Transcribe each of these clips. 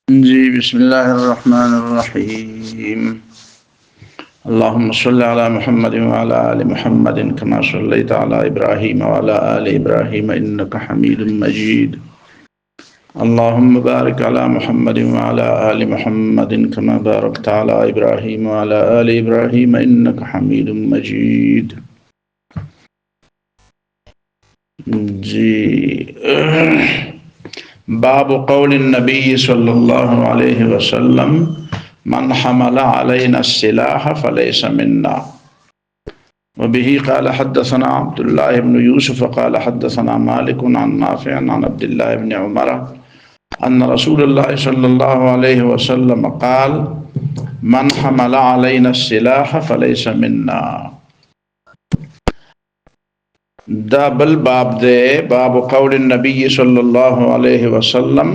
जी बिस्मिल्लाहिर्रहमानिर्रहीम। अल्लाहुम्मा सल्लि अला मुहम्मद व अला आलि मुहम्मद कमा सल्लैता अला इब्राहीम व अला आलि इब्राहीम इन्नका हमीदुम मजीद। अल्लाहुम्मा बारिक अला मुहम्मद व अला आलि मुहम्मद कमा बारकता अला इब्राहीम व अला आलि इब्राहीम इन्नका हमीदुम मजीद। जी बाब कौल नबी सल्लल्लाहु अलैहि वसल्लम मन हमल अलैना सिलाह फलैसा मिन्ना। वबिही क़ाल हद्दसना अब्दुल्लाह इब्न यूसुफ क़ाल हद्दसना मालिक अन नाफ़ि अन अब्दुल्लाह इब्न उमर अन्न रसूलुल्लाह सल्लल्लाहु अलैहि वसल्लम क़ाल मन हमल अलैना सिलाह फलैसा मिन्ना। दा बल बाब दे बाब कौल नबी सल्लल्लाहु अलैहि वसल्लम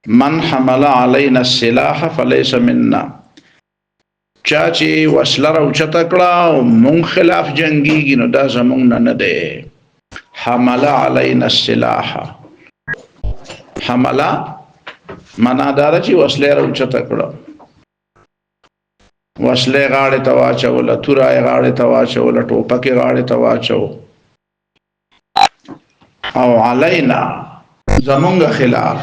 मन हमल अलैना सिलाह फलैसा मिन्ना। चाची वसलर उचता कड़ा मुंग खिलाफ जंगीगी नो दा जमुंग न दे। हमल अलैना सिलाह, हमला मना दारा ची वसले उचता कड़ा, वसले गाड़े तवाचवला, तुराए गाड़े तवाचवला, टोपके गाड़े तवाचव और अलैना जमुंग खिलाफ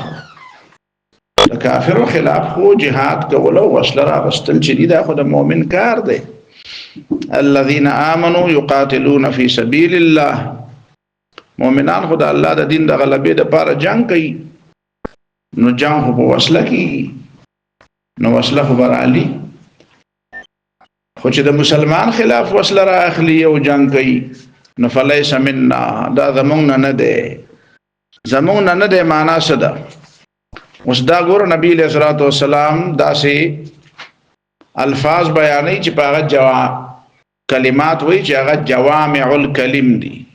काफिरों खिलाफ हो जिहाद का बोलो वसलरा बस्तल चलीदा खुद मोमिन कार दे। अल्लज़ीना आमनू युकातिलून फी सबीलिल्लाह, मोमिनान खुदा अल्लाह दा दिन दा गलबे दा पारा जंग कई नो जंग हो वसला की नो वसला हो बराली खुच दा मुसलमान खिलाफ वसलरा अखली और जंग कई नो फलैसा मिन्ना, दा जमुंग न दे। जमुंग न दे माना सदा उस दा गोर नबी अलैहिस्सलातु वस्सलाम दा से अल्फाज बयानी ची पागत जवा कलिमात वही ची आगत जवामिउल कलिम दी।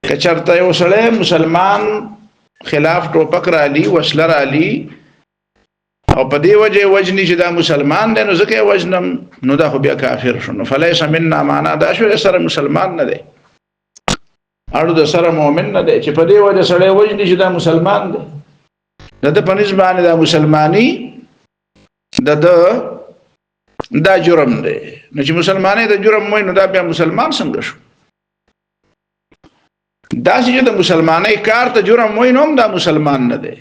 कचरता यो सड़े मुसलमान खिलाफ टोपक राली वसलर राली और पदे वजह वजनी ची दा मुसलमान दे नो जके वजनम नो दा खुबिया काफिर शुनो। फलैसा मिन्ना माना दा शो सर मुसलमान न दे अड़ू दा सर मोमिन न दे ची पदे वजह सड़े वजनी ची दा मुसलमान दे दा पनिस्बानी दा मुसलमानी दा जुरम दे न ची मुसलमानी दा जुरम मोई नो दा बिया मुसलमान संगशु। दा सी जो दा मुसलमानी कार ता जुरम मोई नोम दा मुसलमान न दे।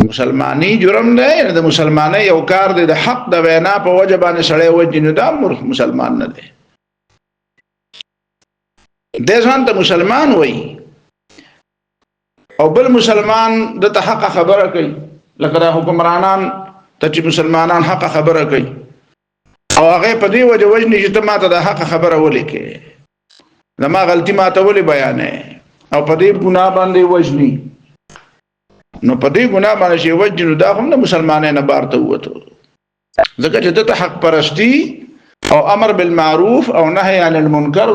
मुसलमानी जुरम दे न दा मुसलमानी यो कार दे दा हक दा वैना पा वजबाने सड़े वजनी नो दा मुसलमान न दे। देसान ता मुसलमान वही और बल मुसलमान दा हक खबर कई लकदा हुक्मरानान तची मुसलमानान हक खबर कई और आगे पदी वजह वजनी जितमा ता हक खबर वली के लमा गलती माता वली बयान है और पदी गुनाह बांधे वजनी नो पदी गुनाह बांधे शे वजनी दा हम ना मुसलमाने न बारता हुआ तो जगह जदत हक परस्ती और अमर बिल मारूफ और नही अनिल मुनकर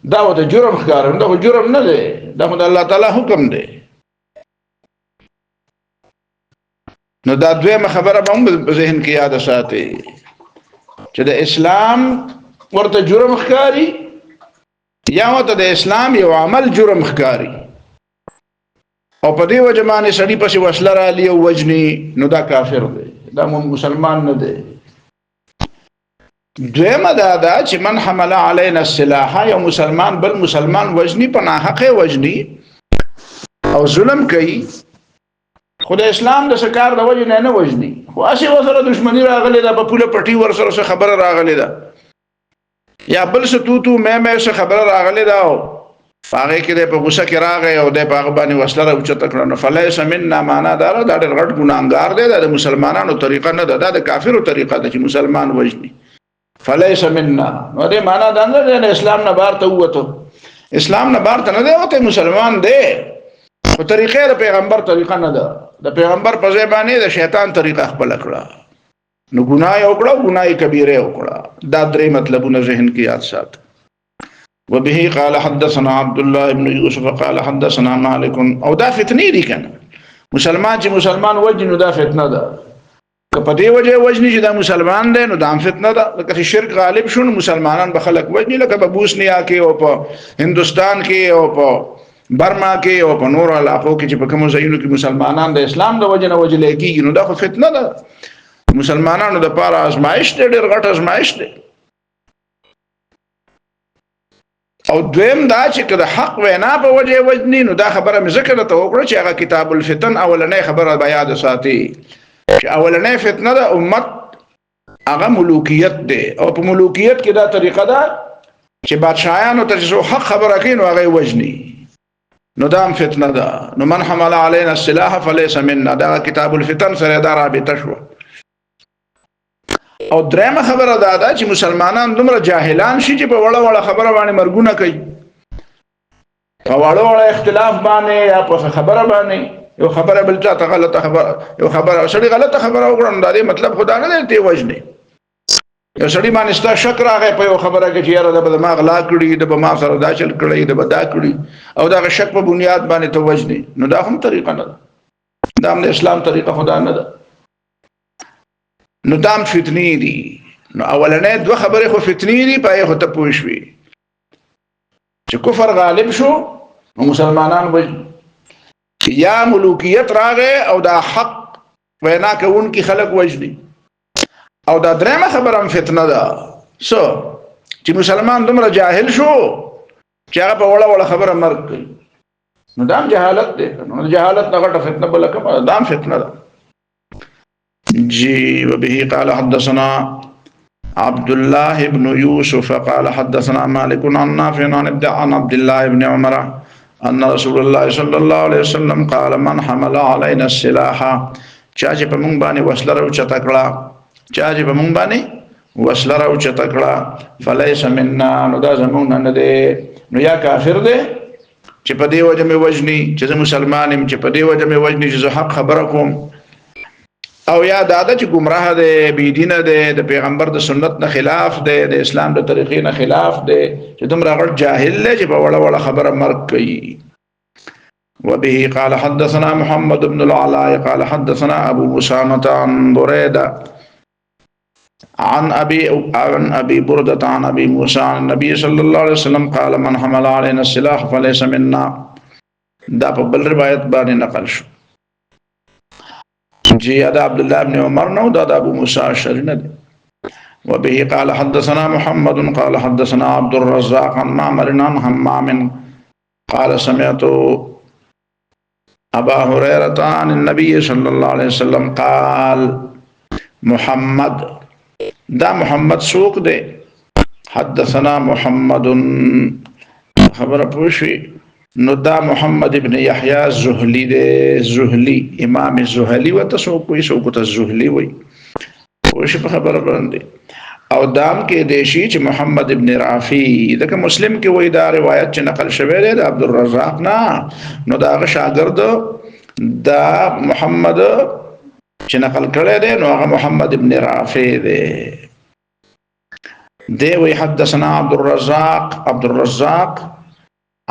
दावत जुर्म कार दा जुर्म न दे दा अल्लाह ताला हुक्म दे नो दा द्वेम खबर बम ज़हन की याद साथे च इस्लाम वर्त जुर्म कारी या वत द इस्लाम यो अमल जुर्म कारी और पदे व जमाने सड़ी पसी वसलर अली वजनी नो दा काफिर दे दा मुसलमान न दे। द्वेम दादा च मन हमला अलैना सिलाह या मुसलमान बल मुसलमान वजनी पना हक वजनी और जुल्म कई खुदा इस्लाम द सरकार द वजह न वजनी वासी वसर दुश्मनी रागले दा पुले पटी वरसर से खबर रागले दा या बल से तू मैं से खबर रागले दा पागे के दे पे गुस्सा के रागे और दे पाग बानी वसलर उच्चत करना फलैसा मिन्ना माना दारा दा रट गुनाहगार दे दा मुसलमानानो तरीका न दा दा काफिरो तरीका दा मुसलमान वजनी फलैसा मिन्ना अरे माना दांदा दे इस्लाम न बार तो हुआ तो इस्लाम न बार तो न दे होते मुसलमान दे वो तरीके दा पैगंबर तरीका न दा पैगंबर पजेबानी दा शैतान तरीका खपल कड़ा नो गुनाह ओकड़ा गुनाह कबीरे ओकड़ा दा दरे मतलब न ज़हन की याद साथ। वबिही क़ाल हद्दसना अब्दुल्लाह इब्न यूसुफ क़ाल हद्दसना मालिक और दा फितनी दी कन मुसलमान ची मुसलमान वजनी दा फितना दा पदे वजह वजनी दा मुसलमान दे नो दाम फितना दा कसी शिरक गालिब शुन मुसलमानान बखलक वजनी लका बबूस ने आके ओ प हिंदुस्तान के ओ प برما کې او په نور علاقو کې چې په کوم ځایونو کې مسلمانان د اسلام د وجه نه وجل کېږي نو دا خو فتنه ده مسلمانانو د پاره ازمایش دی ډېر غټ ازمایش دی او دویم دا چې کله حق وینا په وجه وجنی نو دا خبره مې ذکر ته وکړه چې هغه کتاب الفتن اولنې خبره بیا د ساتي چې اولنې فتنه د امت هغه ملوکیت دی او په ملوکیت کې دا طریقه ده چې بادشاہانو ته چې حق خبره کوي نو هغه وجني نو دا فتنه ده نو من حمل علينا السلاح فليس منا دا کتاب الفتن سره دا رابطه شو او درېمه خبره دا ده چې مسلمانان دومره جاهلان شي چې په وړه وړه خبره باندې مرګونه کوي په وړه وړه اختلاف باندې یا په خبره باندې یو خبره بل ته غلطه خبره یو خبره سړي غلطه خبره وکړه دا دې مطلب خدا نه دی وجني یو سړي باندې ستا شک راغی په یو خبره کې چې یاره د به ما غلا کړي د به ما سره دا چل کړی د به دا کړي او دا شک په بنیاد باندې ته وجني نو دا هم طریقه نه ده دا هم د اسلام طریقه خدا نه ده نو دام فتنی دي نو اولنې دوه خبرې خو فتنی دي پای خو ته پوه شوې چې کفر غالب شو نو مسلمانان وجني یا ملوکیت راغې او دا حق وینا کوونکي خلق وجني او دا درېمه خبره هم فتنه ده سو چې مسلمان دومره جاهل شو چې هغه په وړه وړه خبره مرګ کوي نو دا هم جهالت دی نو جهالت نه غټه فتنه بل کومه دا هم فتنه ده جي وبه قال حدثنا عبد الله بن يوسف قال حدثنا مالك عن نافع عن عبد الله بن عمر ان رسول الله صلى الله عليه وسلم قال من حمل علينا السلاح چا چې په مونږ باندې وسله راوچته کړه چا چې په مونږ باندې وسله راوچته کړه فليس منا نو دا زمونږ نه دی نو یا کافر دی چې په دې وجه مې وجني چې زه مسلمان يم چې په دې وجه مې وجني چې زه حق خبره کوم او یا دادا چې گمراه دی بيدینه دی د پیغمبر د سنت نه خلاف دی د اسلام د طریقې نه خلاف دی چې دومره غټ جاهل دی چې په وړه وړه خبره مرګ کوي وبه قال حدثنا محمد بن العلاء قال حدثنا ابو اسامه عن بريده عن ابي برده عن ابي موسى عن النبي صلى الله عليه وسلم قال من حمل علينا السلاح فليس منا دا په بل روایت باندې نقل شو جي هذا عبد الله بن عمر نو دا ابو موسى الاشعري نه وبه قال حدثنا محمد قال حدثنا عبد الرزاق عن معمر عن همام قال سمعت ابا هريره عن النبي صلى الله عليه وسلم قال محمد دا محمد سوق دے حدثنا محمد خبر پوشی نو دا محمد ابن یحیی الزهلی دے زهلی امام الزهلی و تسوق کوئی سوق ته زهلی وای پوشی په خبر باندې او دام کې دیشی چې محمد ابن رافی دغه مسلم کې وای دا روایت چې نقل شوی دی د عبد الرزاق نه نو دا شاګرد دا محمد چې نقل کړی دی نو هغه محمد ابن رافی دی دی وی حدثنا عبد الرزاق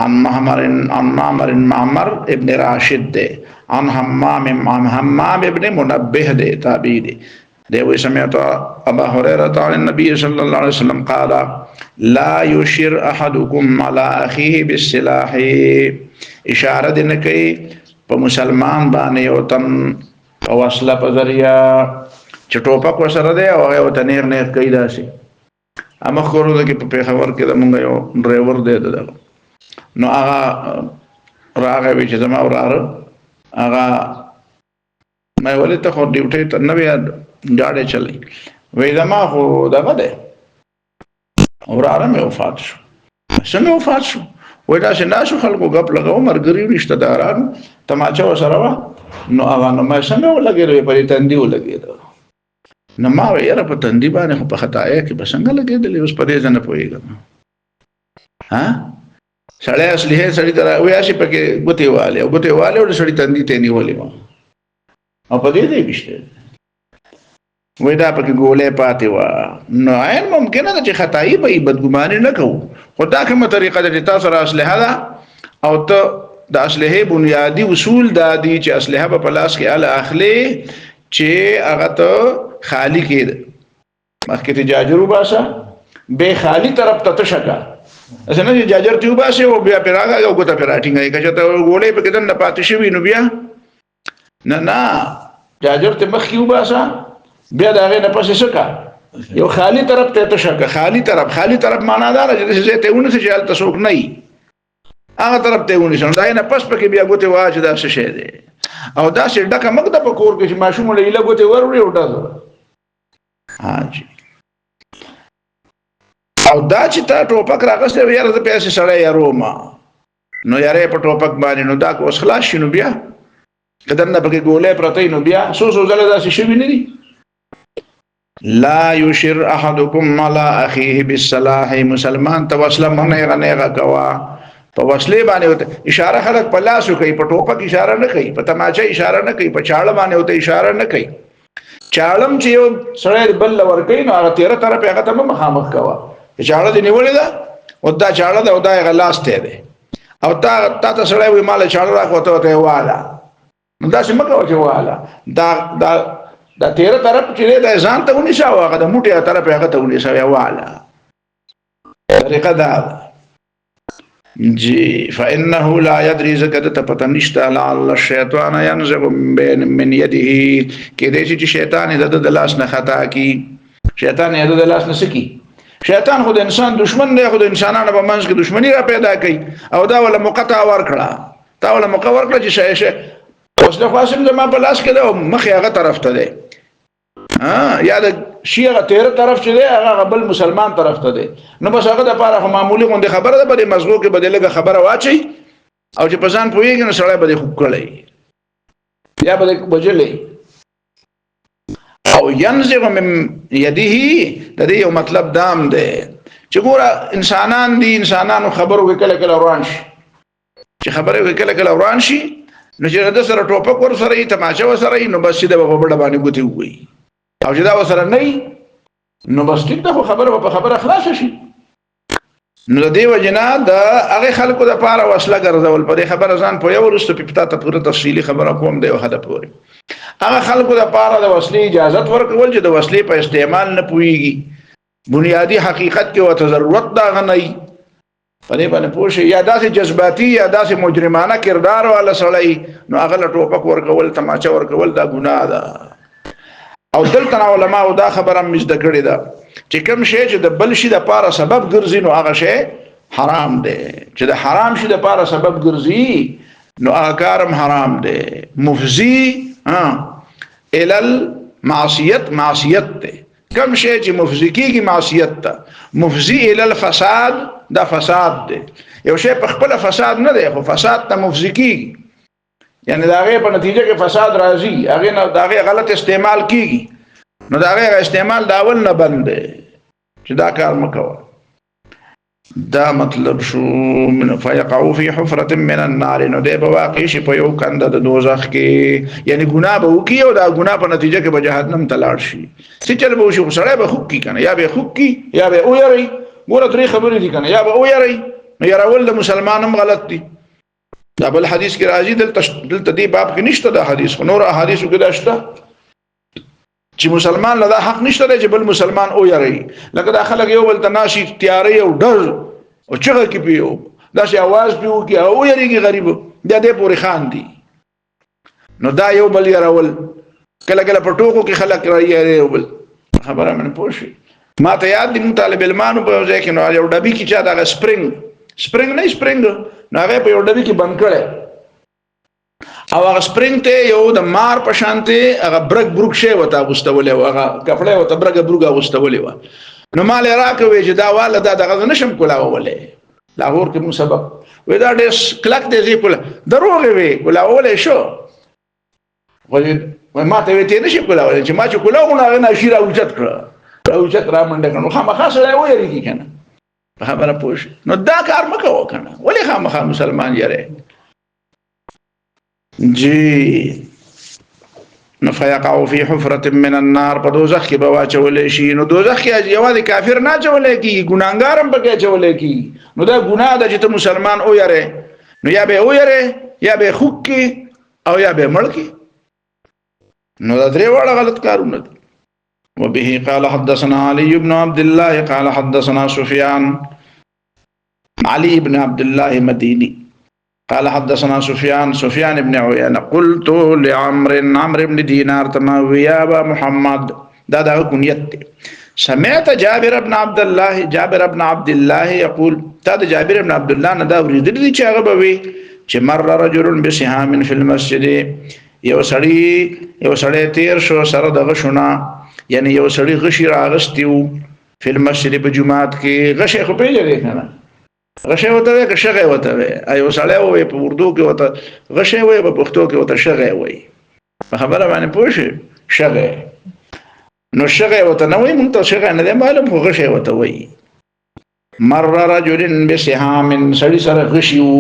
عن معمر ابن راشد دی عن حمام ابن منبه دی تابعی دی وی سمعت ابا هريره عن النبي صلى الله عليه وسلم قال لا يشير احدكم على اخيه بالسلاح اشاره دې نه کوي په مسلمان باندې او تم او وسله په ذریعہ چې ټوپک وسره دی او هغه ته نیر نیر کوي داسي اما خورو د کې په پیښور کې د مونږ یو ډرایور دی دغه نو هغه راغی چې زما وراره هغه مې ولې ته خو ډیوټي ته نه ویا جاړې چلی وې زما خو دغه دی وراره مې وفات شو څنګه وفات شو وای دا څنګه شو خلکو غپ لګاو مرګري رشتہ داران تماچا وسره وا نو هغه نو مې څنګه ولګېږي په تندي ولګېږي نو ما یې را په تندي باندې په خطایا کې بسنګ لګېدلې اوس په دې ځنه پويګم ها سړی اصلي سړی درا ویا شي پکې ګوتې والے او سړی تندي ته نیولې و او په دې بشته وای دا پکې ګولې پاتې و نو عین ممکن ده چې خدای به بدګماني نه کوو خدا کومه طریقه ده چې تاسو را اصله ده او ته د اصله بنیادی اصول دا دي چې اصله په پلاس کې ال اخلي چې هغه ته خالی کې مخکې تجاجرو باسا به خالی طرف ته تشکا اسنه چې جاجر ته وباسي او بیا پیراغه او ګوته پیراټینګ کچا ته ګولې په کدن نه پاتې شوی نو بیا نه جاجر ته مخ کیو باسا بیا دا غي نه پسې سکا یو خالی طرف ته شکه خالی طرف معنا دار چې ته ونه چې حالت سوک نه هغه طرف ته ونه شون دا نه پس پکې بیا ګوته واج دا څه شه دي او دا چې ډکه مګد په کور کې چې ماشوم له ایله ګوته وروړي وټا او دا چې تا ټوپک راغسته یاره د پیسې سره یارو ما نو یاره په ټوپک باندې نو دا کو خلاص شنو بیا کدن نه پکې ګولې پرته نو بیا سو زله دا شي نه دي لا يشر احدكم على اخيه بالصلاح مسلمان توسل منه غنه کوا په وسلې باندې وته اشاره خلک په لاس کوي په ټوپک اشاره نه کوي په تماچا اشاره نه کوي په چاړه باندې وته اشاره نه کوي چاړم چې یو سړی بل ور کوي نو هغه تیره طرف هغه ته مخامخ کوا چاړه دی نیولې ده او دا چاړه ده او دا غلاس ته ده او تا سړی وي مال چاړه راکوته ته والا نو دا څه مکو چې والا دا تیره طرف چې ده ځان ته ونی شاو هغه د موټه طرف هغه ته ونی شاو والا طریقه دا جی فانه لا يدري زکه ته پته نشته لعل الشیطان ينزغ من يده کې دې چې شیطان د لاس نه خطا کی شیطان د لاس نه سکی شیطان خو د انسان دشمن دی خو د انسانانو په منځ کې دشمنی را پیدا کوي او دا ولا مقطع ورکړه تا ولا مقطع ورکړه چې شایشه اوس د خاصم زما په لاس کې ده مخ هغه طرف ته ده یا د شیعه تیر طرف چې ده هغه بل مسلمان طرف ته ده نو بس هغه د پاره معمولی غونډه خبره ده په مزغو کې بدلګه خبره واچي او چې پسان پويږي نو سړی به خوب کړي یا به بجلې او ينزغ من يده د دې یو مطلب دام ده چې ګوره انسانانو خبرو کې کله روان شي چې خبره کې کله روان شي نو چې د سره ټوپک ور سره یې تماشه ور سره یې نو بس دا په بڑا باندې ګوتی وي او چې دا ور سره نه نو بس ټیک دا خبره خلاص شي نو د دې وجنا د هغه خلکو د پاره وسله ګرځول په دې خبره ځان په یو ورسته په پتا ته پوره تفصیلی خبره کوم دی هدا پوره هغه خلکو د پاره د وسلې اجازه ورکول چې د وسلې په استعمال نه پويږي بنیادی حقیقت کې وته ضرورت دا غنئ پدې باندې پوښي یا داسې جذباتي یا داسې مجرمانه کردار والا سړی نو هغه له ټوپک ورکول تماچا ورکول دا ګناه ده او دلته علماء دا خبره مزد کړی ده چې کوم شی چې د بل شي د پاره سبب ګرځي نو هغه شی حرام دی چې د حرام شي د پاره سبب ګرځي نو هغه کارم حرام دی مفزي الى المعصیت معصیت دی کوم شی چې مفزي کیږي معصیت ته مفزي الى الفساد دا فساد دی یو شی په خپل فساد نه دی خو فساد ته مفزي کیږي یعنی دا غي په نتیجه کې فساد راځي هغه نه دا غي غلط استعمال کیږي نو دا غي استعمال داول نه بند چې دا کار مکوه دا مطلب شو من فيقعوا في حفرة من النار نو دی به واقع شي په یو کنده د دوزخ کې یعنی ګناه به وکي او دا ګناه په نتیجه کې به جهنم ته لاړ شي چې چل به شي سره به خوب کی کنه یا به خوب کی یا به او یری ګوره درې خبرې دي کنه یا به او یری نو یراول د مسلمانم غلط دي دا بل حدیث کې راځي دلته دی باب کې نشته دا حدیث خو نور احادیث کې دا شته چې مسلمان له حق نشته چې بل مسلمان او یری لکه دا خلک یو بل تناشي تیاری او ډر او چغه کې پیو دا شي आवाज پیو کې او یریږي غریب دا دې پورې خان دي نو دا یو بل یراول کله کله په ټوکو کې خلک راځي یو بل خبره من پوښي ما ته یاد دي طالب علمانو په ځای کې نو یو ډبي کې چا دا سپرینګ نو هغه په یو ډبي کې بند کړي او هغه سپرینګ ته یو د مار په شانته هغه برګ شی وته غوستولې هغه کپړې وته برګ غوستولې و نو مال راکوي چې دا واله دا دغه نشم کولاولې لاهور کې مو سبق وې دا ډېر کلک دې زی کوله دروغ وي کولاولې شو وې ما ته وې ته نشي کولاولې چې ما چې کولاونه نه شي راوچت کړ را منډه کړو خامخا سره وېریږي کنه خبره پوښ نو دا کار مکو کنه ولې خامخا مسلمان یاره جی نو فیقعوا فی حفرة من النار په دوزخ کې به واچولې شي نو دوزخ کې یوازې کافر نه چولې کی ګناګارم پکې چولې کی نو دا ګناه ده چې ته مسلمان او یاره نو یا به او یاره یا به خوک کی او یا به مړ کی نو دا درې وړه غلط کارونه دي وبه قال حدثنا علي بن عبد الله قال حدثنا سفيان علي بن عبد الله مديني قال حدثنا سفيان بن عيينة قلت عمرو بن دينار تما يا ابا محمد دا كنيت سمعت جابر بن عبد الله يقول جابر بن عبد الله ندا وريدلی چاغه بوي چې مر رجل بسهام في المسجد یو سړی تیر شو سره دغه شونا یعنی یو سړی غشي راغستیو په المسجد په جمعات کې غشي خو پیژنې کنه غشي وته کې شغه وته ایو سړی وې په اردو کې وته غشي وې په پښتو کې وته شغه وې خبره باندې پوښ شغه نو شغه وته نو مونږ ته شغه نه معلوم خو غشي وته وې مر رجل بسهام سړی سره غشيو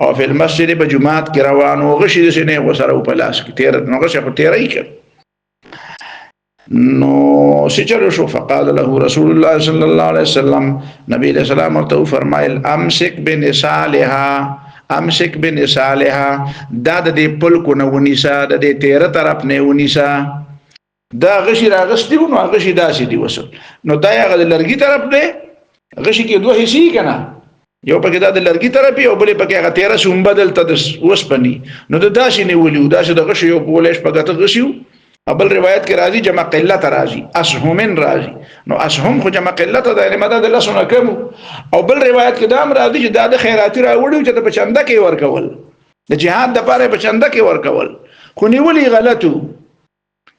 او په المسجد په جمعات کې روانو غشي د سینې وسره په لاس کې تیر نو غشي خو تیرای کړ نو سچلو شو فقال له رسول الله صلى الله عليه وسلم نبی علیہ السلام ورته فرمایل امسک بنسالها دا د پل کو نه ونیسا د تیر طرف نه ونیسا دا غشي راغستی نو غشي داسې دی وسل نو دا هغه لرګي طرف نه غشي کې دوه حصے کنا یو پکې دا د لرګي طرف یو بل پکې هغه تیر سوم بدل ته وسپنی نو د داسې نه ولیو داسې د غشي یو بولش پکې غشيو ابل روایت کې راځي جمع قلت راځي اسهمن راځي نو اسهم خو جمع قلت د یعنی مدد الله سونه کوم او بل روایت کې دا راځي چې دا د خیراتي راوړو چې په چنده کې ورکول د جهاد د پاره په چنده کې ورکول خو نیولي غلطو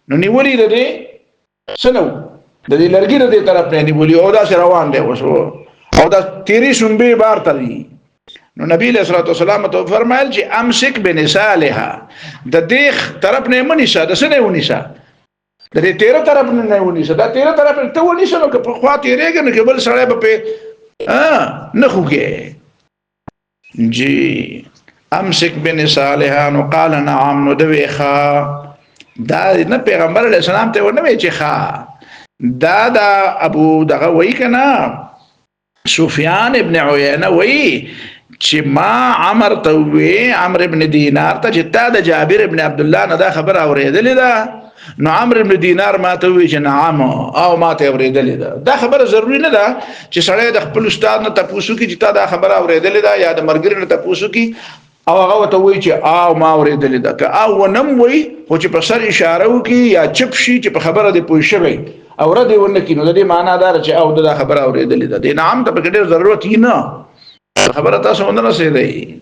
نو نیولي د دې سنو د دې لرګي د دې طرف نه نیولي او دا روان دی وسو او دا تیری سنبه بار تلی نو نبی علیہ الصلوۃ والسلام ته فرمایل چې امسک بنسالها د دې طرف نه منیسا د سنه ونیسا د دې تیر طرف نه ونیسا دا تیر طرف ته ونیسا نو که په خوا تیرېږي نو بل سړی به نه خوږي جی امسک بنسالها نو قال نعم نو دوی خا دا نه پیغمبر علیہ السلام ته ونه چې خا دا ابو دغه وای کنا سفیان ابن عیینه وای چې ما عمرو ابن دینار ته چې تا د جابر ابن عبد الله نه دا خبر اورېدلې ده نو عمرو ابن دینار ما ته وی چې نعم او ما ته اورېدلې ده خبره ضروری نه ده چې سړی د خپل استاد نه تاسو کې چې تا دا خبره اورېدلې ده یا د مرګري نه تاسو کې او هغه ته وی چې او ما اورېدلې ده که او نم وی خو چې په سر اشاره وکي یا چپ شي چې په خبره دی پوه شوی او رد ونه کینو د دې معنا دار چې او دا خبره اورېدلې ده د نعم ته په ډېر ضرورت یې نه خبره تاسو نه رسېدای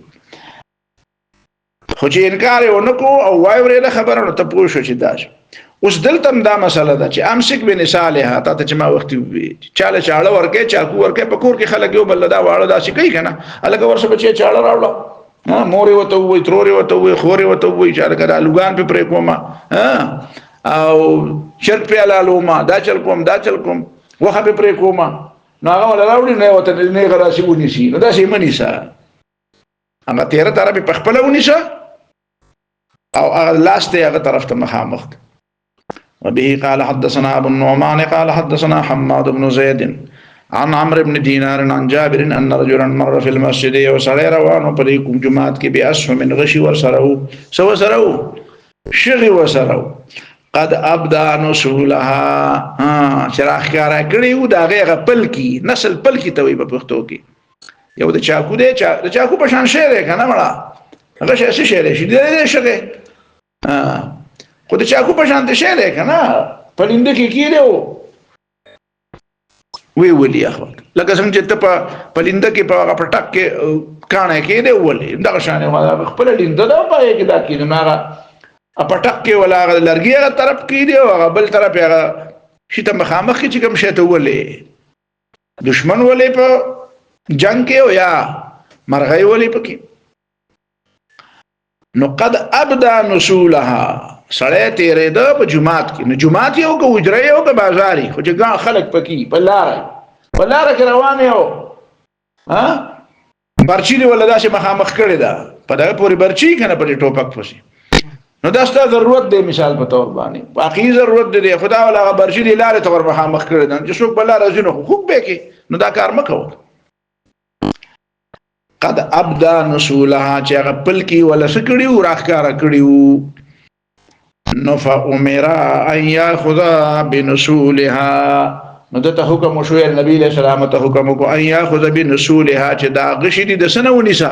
خو چې انکار یې ونکو او وای ورې خبره نو ته پوه شو چې دا اوس دلته دا مسله ده چې امسک بنسالها ته چې ما وخت چاله چاړه ورکه چاکو ورکه په کور کې خلک یو بل دا واړه دا شي کوي کنه الګ ورسره بچي چاړه راوړه موري وته وي تروري وته وي خوري وته وي چې الګ لوګان په پرې کومه او شرط په لالوما دا چل کوم وخه په پرې کومه نو هغه ولا راوړي نه وته نه غراسي ونیسي نو دا شي منیسا هغه تیر طرف په خپل ونیسا او هغه لاسته هغه طرف ته مخامخ وبه قال حدثنا ابو النعمان قال حدثنا حماد بن زيد عن عمرو بن دينار عن جابر ان رجلا مر في المسجد وصلى روانه فريق جمعات کې بأسهم من غشي ورسروا شغي وسروا قد ابدا نسولها شراخ کارا کړیو دا غیغه پلکی نسل پلکی ته وي په پښتو کې یو د چاکو د چاکو په شان شعر کنه مړه هغه شي شعر شي دې شګه خو د چاکو په شان د شعر کنه پلند کې کیلو وی ولي اخو لکه څنګه چې ته په پلند کې په هغه پټک کې کانه کې دی ولي دا شانه خپل لیند دا پای کې دا کې نه اپټک کې ولا لرګي هغه طرف کې دی او بل طرف هغه شته مخامخ چې کوم شته ولې دشمن ولې په جنگ کې او یا مرغۍ ولې پکې نو قد ابدا نسولها سړی تیرې ده په جمعات کې نو جمعات یو که حجره یو که بازاري خو چې ګان خلک پکې په لاره کې روان یو برچی دی ولا داسې مخامخ کړې ده په دغه پورې برچی کنه په ټوپک پسې نو دا ستاسو ضرورت دی مثال په تور باندې باقي ضرورت دی خدا ولا برشي دی لاره تور مخامخ کړی دا چې څوک بل راځي نو خوب به کې نو دا کار مکو قد ابدا نسولها چې هغه پلکی ولا سکړیو راخکارا کړیو نو فامرا ان یاخذ بنسولها نو دته حکم شو نبی له سلامت حکم کو ان یاخذ بنسولها چې دا غشي دي د سنه ونیسا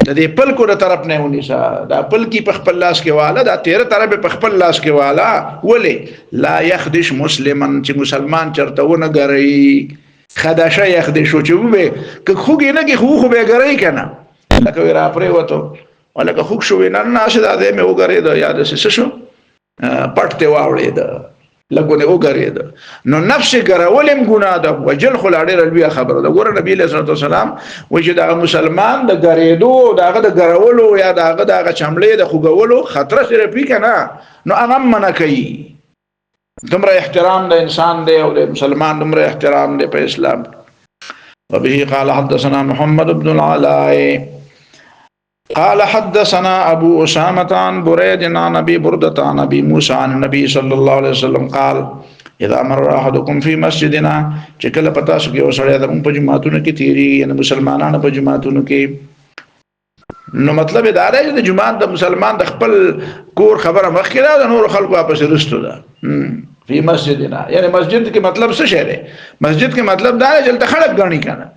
د دې پلکو د طرف نه ونیسا دا پلکی په خپل لاس کې والا دا 13 طرف په خپل لاس کې والا ولې لا يخدش مسلمان چې مسلمان چرته ونه غري خداشه يخدشو چې وبه که خوګ نه کې خو به غري کنه لکه ورا پرې وته ولکه خوګ شو نه ناشه دا دې مې وګري دا یاد شې شو پټته واوړې دا لګونه وګرځید نو نفس ګرولم ګناه ده وجل خلاړي رلوی خبره ده ګور نبی له صلوات والسلام وجه دا مسلمان د ګریدو داغه د ګرولو یا داغه چمړې د خوګولو خطر سره پی کنه نو هغه منه کوي دمره احترام د انسان دی او د مسلمان دمره احترام دی په اسلام وبه قال حدثنا محمد بن العلاء قال حدثنا ابو اسامه عن بريد عن ابي برده عن ابي موسى عن النبي صلى الله عليه وسلم قال اذا مر احدكم في مسجدنا چکل پتا سو کې وسړی د په جماعتونو کې تیری یعنی مسلمانانو په جماعتونو کې نو مطلب دا دی چې د جماعت د مسلمان د خپل کور خبره مخکې ده د نور خلکو واپس رستو ده په مسجدنا یعنی مسجد کې مطلب څه شی دی مسجد کې مطلب دا دی چې د خلک غني کنه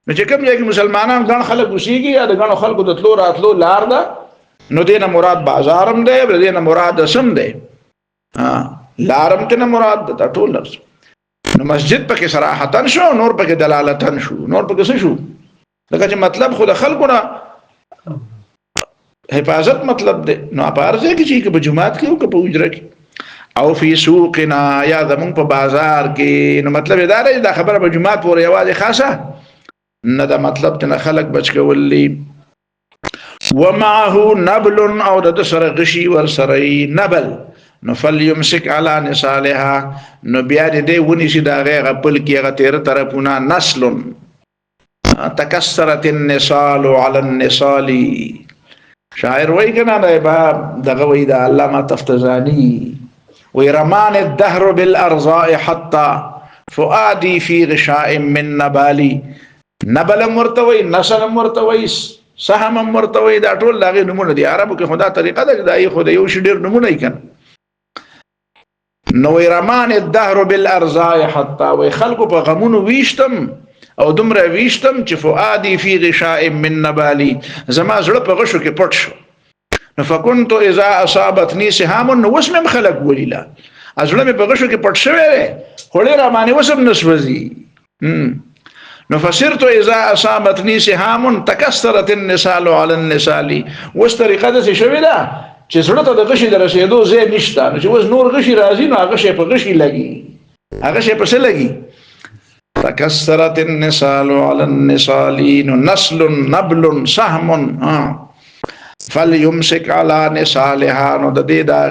نو چې کوم ځای کې مسلمانان ګڼ خلک اوسېږي یا د ګڼو خلکو د تلو راتلو لار ده نو دې نه مراد بازار هم دی دې نه مراد سم دی لار هم ته مراد ده ټول لفظ نو مسجد پکې صراحتا شو نور پکې دلالتا شو نور پکې څه شو لکه چې مطلب خو د خلکو نه حفاظت مطلب دی نو په هر ځای کې چې په جماعت کې او په اجره کې او فی سوقنا یا زمونږ په بازار کې نو مطلب دا دی دا خبره په جماعت پورې یوازې خاصه نه دا مطلب چې خلک بچ کولی ومعه نبل او د سره غشي ور سره نبل نو فليمسك على نسالها نو بیا دې ونی شي دا غیر خپل کېغه 13 طرفونه نسل تکسرت النسال على النسال شاعر وای کنه دا باب دغه وای دا علامه تفتزانی وی رمان الدهر بالارضاء حتى فؤادي في غشاء من نبالي نبل مرتوي نسل مرتوي سهم مرتوي دا ټول لاغي نمونه دي عربو کې خدا طریقه ده دا یو خدای یو شډیر نمونه یې کنه نو رمان الدهر بالارزاء حتى وي خلقو په غمونو ویشتم او دمره ویشتم چې فؤادي في غشاء من نبالي زما زړه په غشو کې پټ شو نو فكنت اذا اصابتني سهام نو وسم خلق وليلا ازړه په غشو کې پټ شوی خوري را باندې وسم نسوځي نو فسرت اذا اصابتني سهام تكسرت النسال على النسال وس طریقه ده شوی ده چې زړه ته د غشي درسېدو زه نشته نو چې وس نور غشي راځي نو هغه شی په غشي لګي هغه شی په څه لګي تكسرت النسال على النسال نسل نبل سهم فليمسك على نسالها نو د دې دا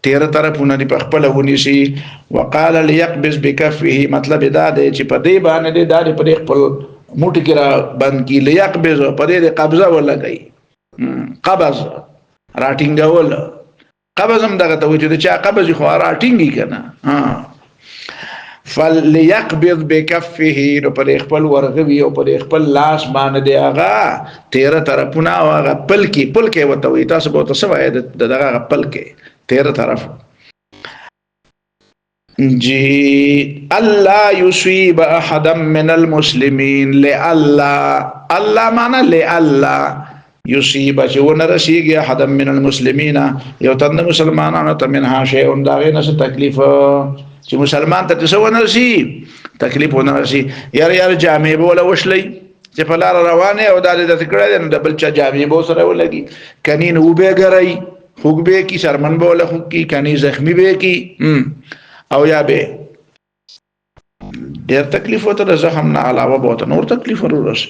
13 طرفونه دی په خپل ونیسي وقال ليقبض بكفه مطلب دا دی چې په دې باندې دا په خپل موټی کې را بند کی ليقبض په دې قبضه ولګي قبض راټینګول قبض هم دغه ته وایي چې چا قبض خو راټینګي کنه فليقبض بكفه نو پر خپل ورغوي او پر خپل لاس باندې دی هغه 13 طرفونه او هغه پلکې وته وي تاسو به تاسو وایي دغه پلکې 13 طرف جی الله يصيب احدا من المسلمين لله الله معنا لله يصيب چې ونرسيږي احدا من المسلمين یو تن مسلمانانو ته منها شيء داغه نس تکلیف چې مسلمان ته څه ونرسي تکلیف ونرسي یار جامع بوله وشلي چې په لار روانه او د ذکر د بل چا جامع بو سره ولګي کنين وبه غري خوګ به کی شرمن بوله خوګ کی کني زخمی به کی او یا به ډېر تکلیف وته د زخم نه علاوه به نور تکلیف ورسي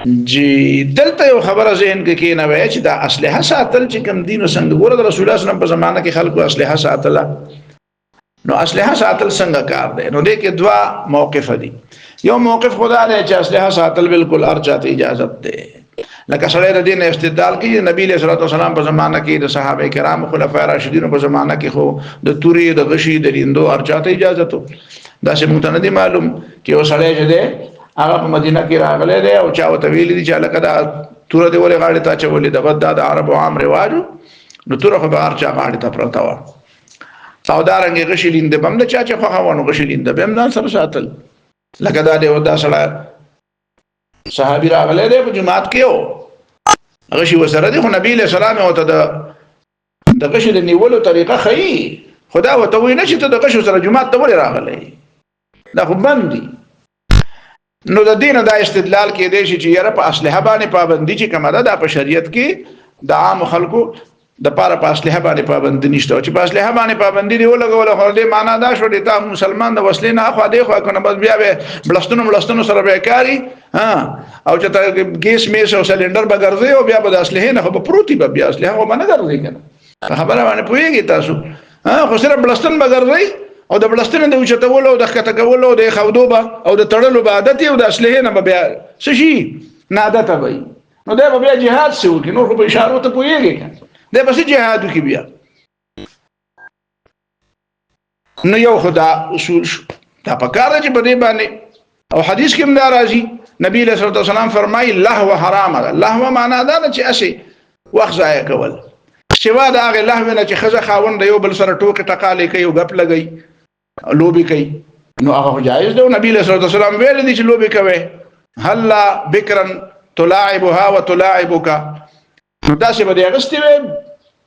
جی دلته یو خبره ذهن کې کینه وای چې دا اسلحه ساتل چې کوم دین څنګه ګوره د رسول الله صلی الله علیه وسلم په زمانه کې خلکو اسلحه ساتله نو اسلحه ساتل څنګه کار دی نو دې کې دوا موقف دي یو موقف خدا دی چې اسلحه ساتل بالکل ارجاته اجازه ده لکه سره د دین استدلال کې نبی له صلوات والسلام په زمانه کې د صحابه کرام خلفای راشدین په زمانه کې خو د توري د غشي د لیندو ارجاته اجازه ته دا چې مونږ نه معلوم چې وسړی چې ده هغه په مدینه کې راغلی دی او چا وته ویلي دي چې لکه دا توره دی ولې غاړې ته چولې د بد د عربو عام رواج نو توره خو به هر چا غاړې ته پرته و سودارنګ غشلین د بم د چا چې خوښوانو غشلین د بم ځان سره ساتل لکه دا دی ودا سره صحابي راغله د جماعت کې او غشي وسره دی خو نبی له سلام او ته د غشي د نیولو طریقه خي خدا وته ویني چې ته د غشي سره جماعت ته ولې راغله دا خو باندې نو د دین دا استدلال کې دی چې یاره په اسلحه باندې پابندي چې کومه ده د شریعت کې د عام خلکو د پاره په اسلحه باندې پابندي نشته چې په اسلحه باندې پابندي دی ولګول خو دې معنا دا شو دی ته مسلمان د وسلې نه خو دې خو کنه بس بیا به بلستونو سره به کاری ها او چې ته ګیس میس او سلندر به ګرځي او بیا به د اسلحه نه خو پروتي به بیا اسلحه خو باندې ګرځي کنه خبره باندې پوهیږي تاسو ها خو سره بلستون به ګرځي او د بلستون د اوچتولو د ښکته کولو د خودو به او د تړلو به عادت او د اسلحه نه بیا څه شي نه عادت به نو دا به بیا جهاد سو کې نو خو په اشاره ته پوهیږي دا بس جهاد کې بیا نو یو خدا اصول شو دا پکاره چې په دې باندې او حدیث کې هم دا راځي نبی له صلی الله علیه وسلم فرمایي لهو حرام ده لهو معنا دا چې اسی وخت ضایع کول سوا دا هغه لهو نه چې خزه خاوند یو بل سره ټوکې ټقالې کوي او غپ لګي لوبي کوي نو هغه جایز ده نبی له صلی الله علیه وسلم ویل دي چې لوبي کوي هلا بکرن تلاعبها وتلاعبك نو دا څه به اغستې وي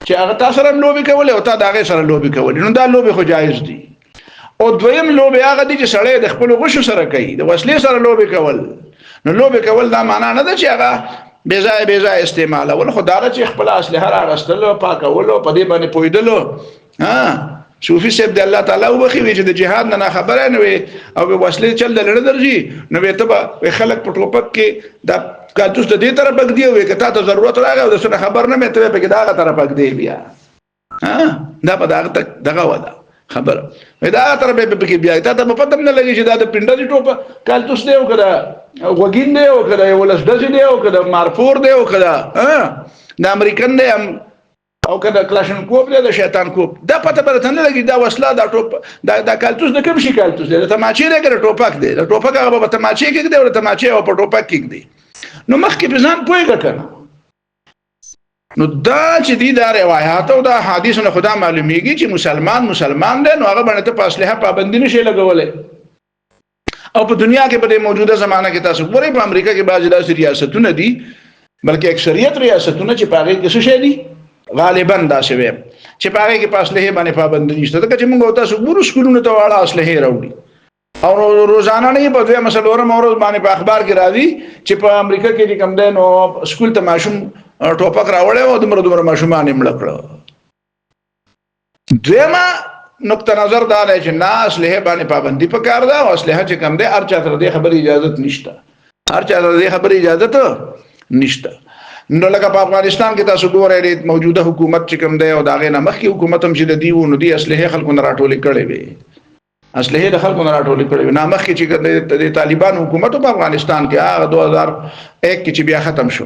چې هغه تاسو سره لوبي کول او تا دا هغه سره لوبي کول نو دا لوبي خو جایز دي او دویم لوبي هغه دي چې سړی د خپل غشو سره کوي د وسلې سره لوبي کول نو لوبي کول دا معنا نه ده چې هغه بے ځای استعمال ول خدای چې خپل اسلحه راغستل او پاکول او په دې باندې پویدل ها صوفي سید الله تعالی وبخي چې د جهاد نه خبره نه وي او به وسلې چل د لړ درځي نو به ته خلک په ټوپک کې دا کارتوس د دې طرف پک دی او کته ته ضرورت راغی او د سره خبر نه مته په کې دا طرف پک دی بیا ها دا په دغه ودا خبر دا طرف په کې بیا ته په پدم نه لګي چې دا د پینډه دی ټوپ کارتوس دی او کړه وګین دی او کړه ولس دځ دی او کړه مارفور دی او کړه ها د امریکن دی او کړه کلاشن کوپ دی د شیطان کوپ دا پته برته نه لګي دا وسله دا ټوپ دا کارتوس د کوم شي کارتوس دی ته ماچې دی کړه ټوپک دی د ټوپک هغه په تماچې کې دی او تماچې او په ټوپک کې دی نو مخکې په ځان پوهیږه کنه نو دا چې دي دا روایت او دا حدیثونه خدا معلومیږي چې مسلمان دی نو هغه باندې ته په اسلحه پابندي نشي لګولای او په دنیا کې په موجوده زمانہ کې تاسو ګورئ په امریکا کې بعض داسې ریاستونه دي بلکې اکثریت ریاستونه چې پاره کې څه شي دي غالبا دا شوی چې پاره کې په اسلحه باندې پابندي نشته دا چې موږ تاسو ګورو سکولونو ته واړه اسلحه راوړي او روزانه نه په دوه مسلوره مورز باندې په اخبار کې راځي چې په امریکا کې کوم دی نو سکول ته ماشوم ټوپک راوړی او دومره ماشومان یې مړه کړه دویمه نقطه نظر دا دی چې نه اسلحه باندې پابندي پکار ده او اسلحه چې کوم دی هر چا ته د خبرې اجازه نشته هر چا ته د خبرې اجازه نشته نو لکه په افغانستان کې تاسو ګورئ موجوده حکومت چې کوم دی او دا غي نه مخکې حکومت هم چې د دیو نو دی اسلحه خلکو نه راټولې کړې وي اسلحه د خلکو نه راټولې کړې وي نه مخکې چې د طالبان حکومت په افغانستان کې هغه 2001 کې چې بیا ختم شو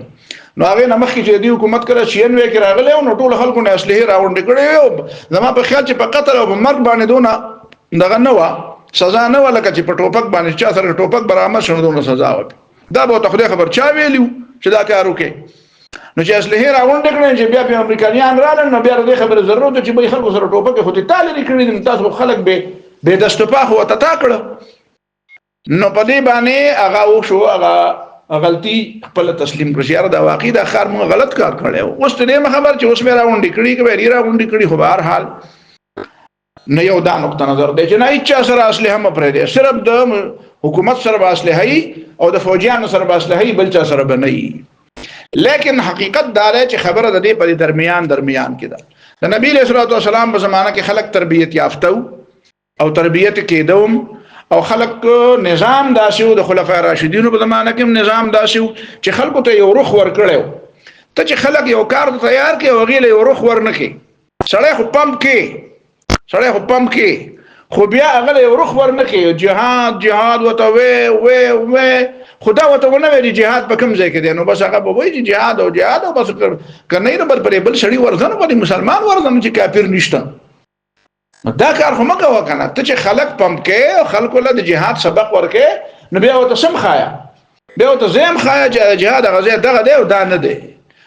نو هغه نه مخکې چې د حکومت کړه 96 کې راغله او ټول خلکو نه اسلحه راوړل کړي او زما په خیال چې په قطر او په مرګ باندې دونه دغه نه و سزا نه ولکه چې په ټوپک باندې چا سره ټوپک برابر شونه دونه سزا و دا به ته خدای خبر چا ویلو چې دا کار وکړي نو چې اسلحه راوړل کړي چې بیا په امریکایان رالل نو بیا د خبره ضرورت چې به خلکو سره ټوپک خو ته تعالی کړی تاسو خلک به دستپا هو ته تاکړه نو په دې باندې هغه شو هغه غلطي خپل تسلیم کړی یاره دا واقعي دا خار مون غلط کار کړی اوس ته خبر چې اوس مې راوندې کړی کې راوندې کړی خو بهر حال نه یو دا نقطه نظر دی چې نه هیڅ سره اسلحه هم پرې دی صرف د حکومت سره اسلحه او د فوجیانو سره اسلحه بل چا سره بنئ لیکن حقیقت دا دی چې خبره د دې په درمیان کې ده د نبی صلی الله علیه وسلم په زمانہ کې خلک تربیت یافته او تربیت کېدوم او خلق نظام داسیو د خلفای راشدینو په زمانہ کې نظام داسیو چې خلکو ته یو روح ورکړو ته چې خلک یو کار تیار کې او غیله یو روح ورنکې سړی خو پم کې خو بیا هغه یو روح ورنکې جهاد وته و خدا وته ونه ویلي جهاد په کوم ځای کې دی نو بس هغه به وایي چې جهاد او بس کنه نه بل شړی ورځنه په مسلمان ورځم چې کافر نشته دا کار خو مګه وکنه ته چې خلق پم کې او خلکو له جهاد سبق ورکې نو بیا وته سم خایا بیا وته زم خایا چې جهاد غزه دغه دی او دا نه دی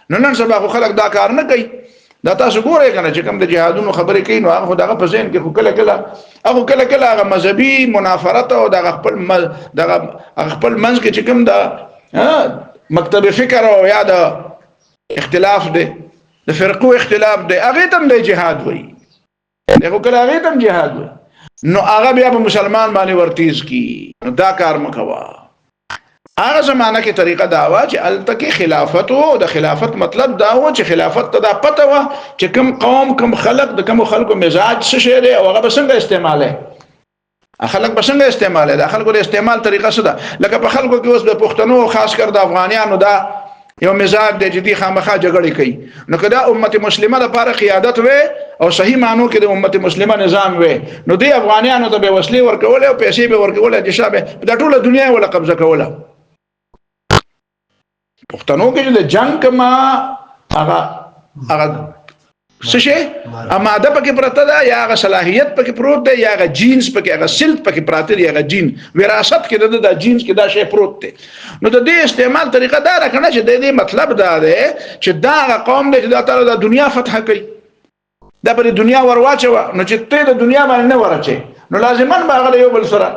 نو نن سبا خو خلک دا کار نه کوي دا تاسو ګورئ کنه چې کوم د جهادونو خبرې کوي نو هغه دغه په ذهن کې خو کله کله هغه مذهبي منافرت او دغه خپل منځ کې چې کوم د مکتب فکر او یا د اختلاف دی د فرقو اختلاف دی هغه تم د جهاد وایي دغه کله هغه تم جهاد وایي نو هغه بیا په مسلمان باندې ورتیز کی نو دا کار مکوا هغه زمانہ کې طریقه دا وا چې التکی خلافت او د خلافت مطلب دا و چې خلافت ته دا پته و چې کوم قوم کوم خلق د کوم خلقو مزاج څه شی دی او هغه بسنګ استعماله خلق بسنګ استعماله د خلقو د استعمال طریقه څه ده لکه په خلقو کې اوس د پښتنو خاص کر د افغانانو دا یو مزاج د جدي خامخا جګړې کوي نو کدا امت مسلمه لپاره قیادت وې او صحیح معنی کې د امت مسلمه نظام وې نو دی افغانانو ته به وسلې ورکول او پیسې به ورکول چې شابه د ټوله دنیا ولا قبضه کوله پښتنو کې د جنگ کما هغه څه شي اماده پکې پرته ده یا هغه صلاحیت پکې پروت ده یا هغه جینز پکې هغه سلت پکې پراته دی هغه جین وراثت کې د جینز کې دا شی پروت دی نو د دې استعمال طریقه دا راکنه چې د دې مطلب دا دی چې دا قوم دی چې دا تعالی د دنیا فتح کوي دا پر دنیا ورواچو نو چې ته د دنیا باندې نه ورچې نو لازمان باغله یو بل سره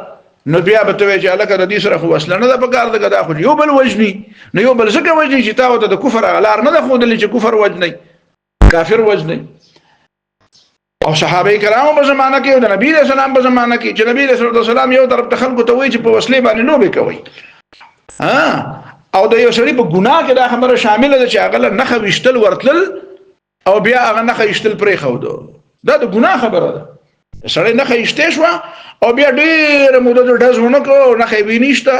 نو بیا به ته چې الکه د دې سره خو اصل نه ده په کار ده دا خو یو بل وجني نو یو بل څه وجني چې تاسو د کفر غلار نه ده خو د کفر وجني کافر وجني او صحابه کرام په زمانہ کې او د نبی رسول الله په زمانہ کې چې نبی رسول الله سلام یو طرف ته خلکو ته وایي چې په وسلې باندې لوبې کوي او د یو سړي په ګناه کې دا خبره شامل ده چې هغه نه خوشتل ورتل او بیا هغه نه خوشتل پرې خو دا د ګناه خبره ده سړی نه خوشته شو او بیا ډېر موده د ډزونه کو نه خوي نشته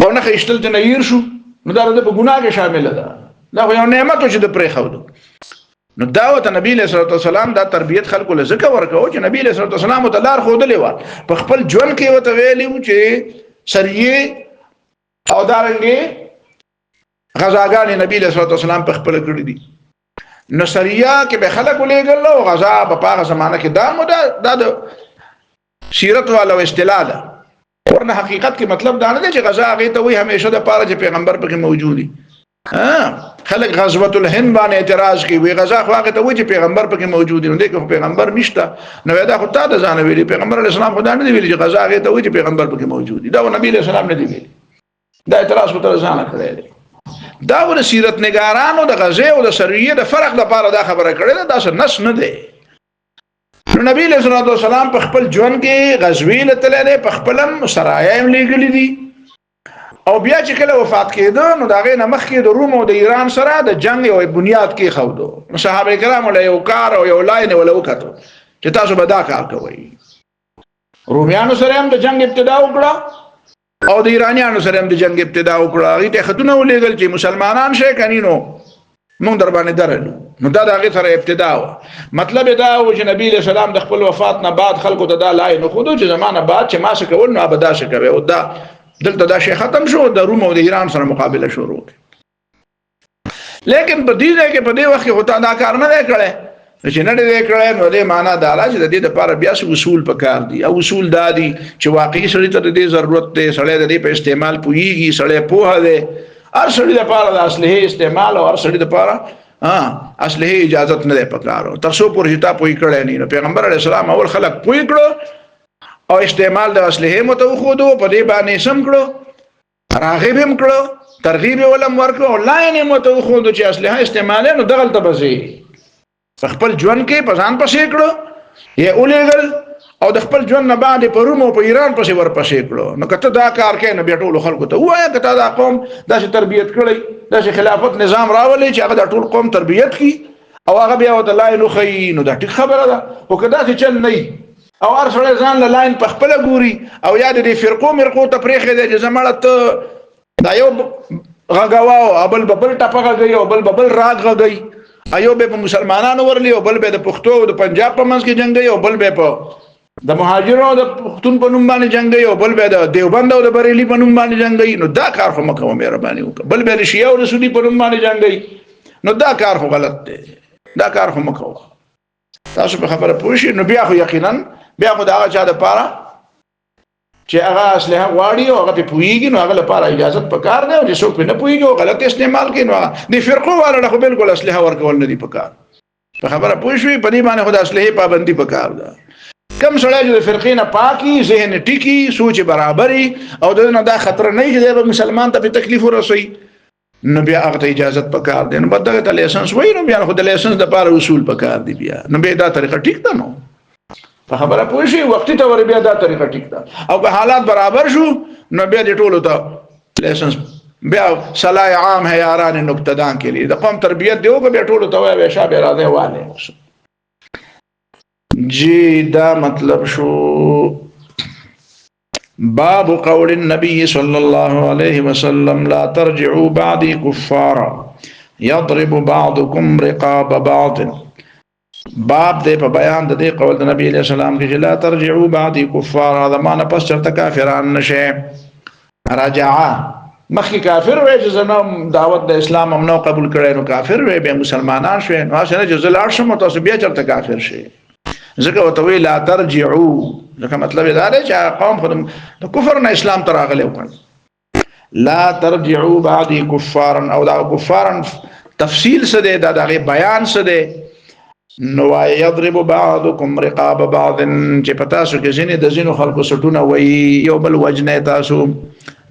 او نه خوشتل ته نه شو نو دا د ګناه کې شامل ده دا یو نعمت چې د پرې خو نو دعوت نبی له صلی الله علیه وسلم دا تربیت خلکو له ذکر ورکو چې نبی له صلی الله علیه وسلم ته لار خودلې و په خپل ژوند کې وته ویلو چې سریه او دارنګي غزاګان نبی له صلی الله علیه وسلم په خپل کړی دي نو سریه کې به خلکو لګل او غزا په هغه زمانہ کې دا مودا د سیرت والو اصطلاح ده ورنه حقیقت کې مطلب دا نه دی چې غزا هغه ته وي همیشه د پاره چې پیغمبر پکې موجودي خلق غزوه الهند باندې اعتراض کوي وی غزا خو هغه ته وایي چې پیغمبر پکې موجود دی نو دغه پیغمبر نشته نو دا خو تا د ځان ویلي پیغمبر علی السلام خدای نه دی ویلي چې غزا هغه ته وایي چې پیغمبر پکې موجود دی دا نبی علی السلام نه دی ویلي دا اعتراض خو تر ځان کړی دی دا ور سیرت نگارانو د غزا او د سریه د فرق لپاره دا خبره کړې دا څه نس نه دی نو نبی علیہ الصلوۃ والسلام په خپل ژوند کې غزوی لته لري په خپلم سرايم لګلې دي او بیا چې کله وفات کېده نو دا غي نمخ کې د روم او د ایران سره د جنگ او بنیاد کې خودو صحابه کرام له یو کار او یو لاین ولو کتو چې تاسو به دا کار کوئ روميانو سره هم د جنگ ابتدا وکړه او د ایرانیانو سره هم د جنگ ابتدا وکړه هغه ته خطونه ولېګل چې مسلمانان شي کنينو مونږ در باندې درلو نو دا د هغه سره ابتدا و مطلب دا و چې نبی له سلام د خپل وفات نه بعد خلکو ته دا لاین خودو چې زمانہ بعد چې ما څه کول نو ابدا څه کوي او دا دلته دا شی ختم شو د روم او د ایران سره مقابله شروع لیکن په دې ځای کې په دې وخت کې هوتا دا کار نه کړي چې نه دې کړي نو دې معنا دا چې د دې لپاره بیا اصول پکار دي او اصول دا دي چې واقعي سړی ته دې ضرورت دی سړی د دې په استعمال پويږي سړی پوهه دی هر سړی لپاره د اصله استعمال او هر سړی لپاره اصله اجازه نه پکارو تر څو پر هیتا پوي کړي نه پیغمبر علی السلام اول خلق پوي کړو او استعمال د اصله متوخدو په دې باندې سم کړو راغب هم کړو ترغیب ولم ورکړو لاین متوخدو چې اصله استعمال نو دغل ته بزي خپل ژوند کې پزان پسې کړو یا اولېګل او د خپل ژوند نه بعد په روم او په ایران پسې ور پسې کړو نو کته دا کار کې نه بیٹول خلکو ته وایي کته دا قوم داسې تربیت کړی داسې خلافت نظام راولي چې هغه د ټول قوم تربیت کی او هغه بیا د لاین خو نو دا ټیک خبره ده او کدا چې چل نه او هر سړی ځان له لاین په خپل ګوري او یا د فرقو مرقو ته پرېخې دی چې زمړه ته دا یو غغواو ابل ببل ټپه غي او بل ببل راګ غي ایو به په مسلمانانو ورلی او بل به د پښتو او د پنجاب په منځ کې جنگ او بل به په د مهاجرو د پښتون په نوم باندې جنگ او بل به د دیوبند او د بریلی په نوم باندې جنگ نو دا کار خو مکه مهرباني وکړه بل به د شیعه او رسولي په نوم باندې جنگ نو دا کار خو غلط دی دا کار خو مکه تاسو په خبره پوه شئ نو بیا خو یقینا بیا خو دا هغه چا د پاره چې هغه اصله غواړي او هغه په پويږي نو هغه لپاره اجازه پکار دی او چې څوک نه پويږي او غلط استعمال کوي نو د فرقو والو خو بالکل اصله ورکول نه دی پکار په خبره پوه شوي په دې باندې خو د اصلحې پابندي پکار ده کم سړی چې د فرقې نه پاکي ذهن ټیکي سوچ برابري او د نه دا خطر نه چې د مسلمان ته په تکلیف ورسوي نو بیا هغه ته اجازه پکار دی نو بدغه ته لایسنس وای نو بیا خو د لایسنس د لپاره اصول پکار دی بیا نو بیا دا طریقه ټیک ده نو په خبره پوه شي وختي ته ور بیا دا طریقه ټیک ده او که حالات برابر شو نو بیا د ټولو ته لایسنس بیا صلاح عام ہے یاران نقطدان کے لیے د قوم تربیت دیو که بیا ټولو ته وای شابه راځي والے جی دا مطلب شو باب قول النبي صلى الله عليه وسلم لا ترجعوا بعدي كفارا يضرب بعضكم رقاب بعض باب دې په بیان د دې قول د نبی عليه السلام کې لا ترجعوا بعدي كفارا دا معنا پس چرته کافران نشه رجعا مخکې کافر وې چې زنه دعوت د اسلام هم نو قبول کړي نو کافر وې به مسلمانان شوي نو څنګه چې زلار شمو تاسو بیا چرته کافر شي ځکه وتوی لا ترجعوا ځکه مطلب دا دی چې قوم خودم د کفر نه اسلام ته راغلی وکړ لا ترجعوا بعدي كفارا او دا کفارا تفصیل څه دی دا دغه بیان څه دی نو يضرب بعضكم رقاب بعض چې پتا سو کې ځینې د ځینو خلکو سټونه وای یو بل وجنه تاسو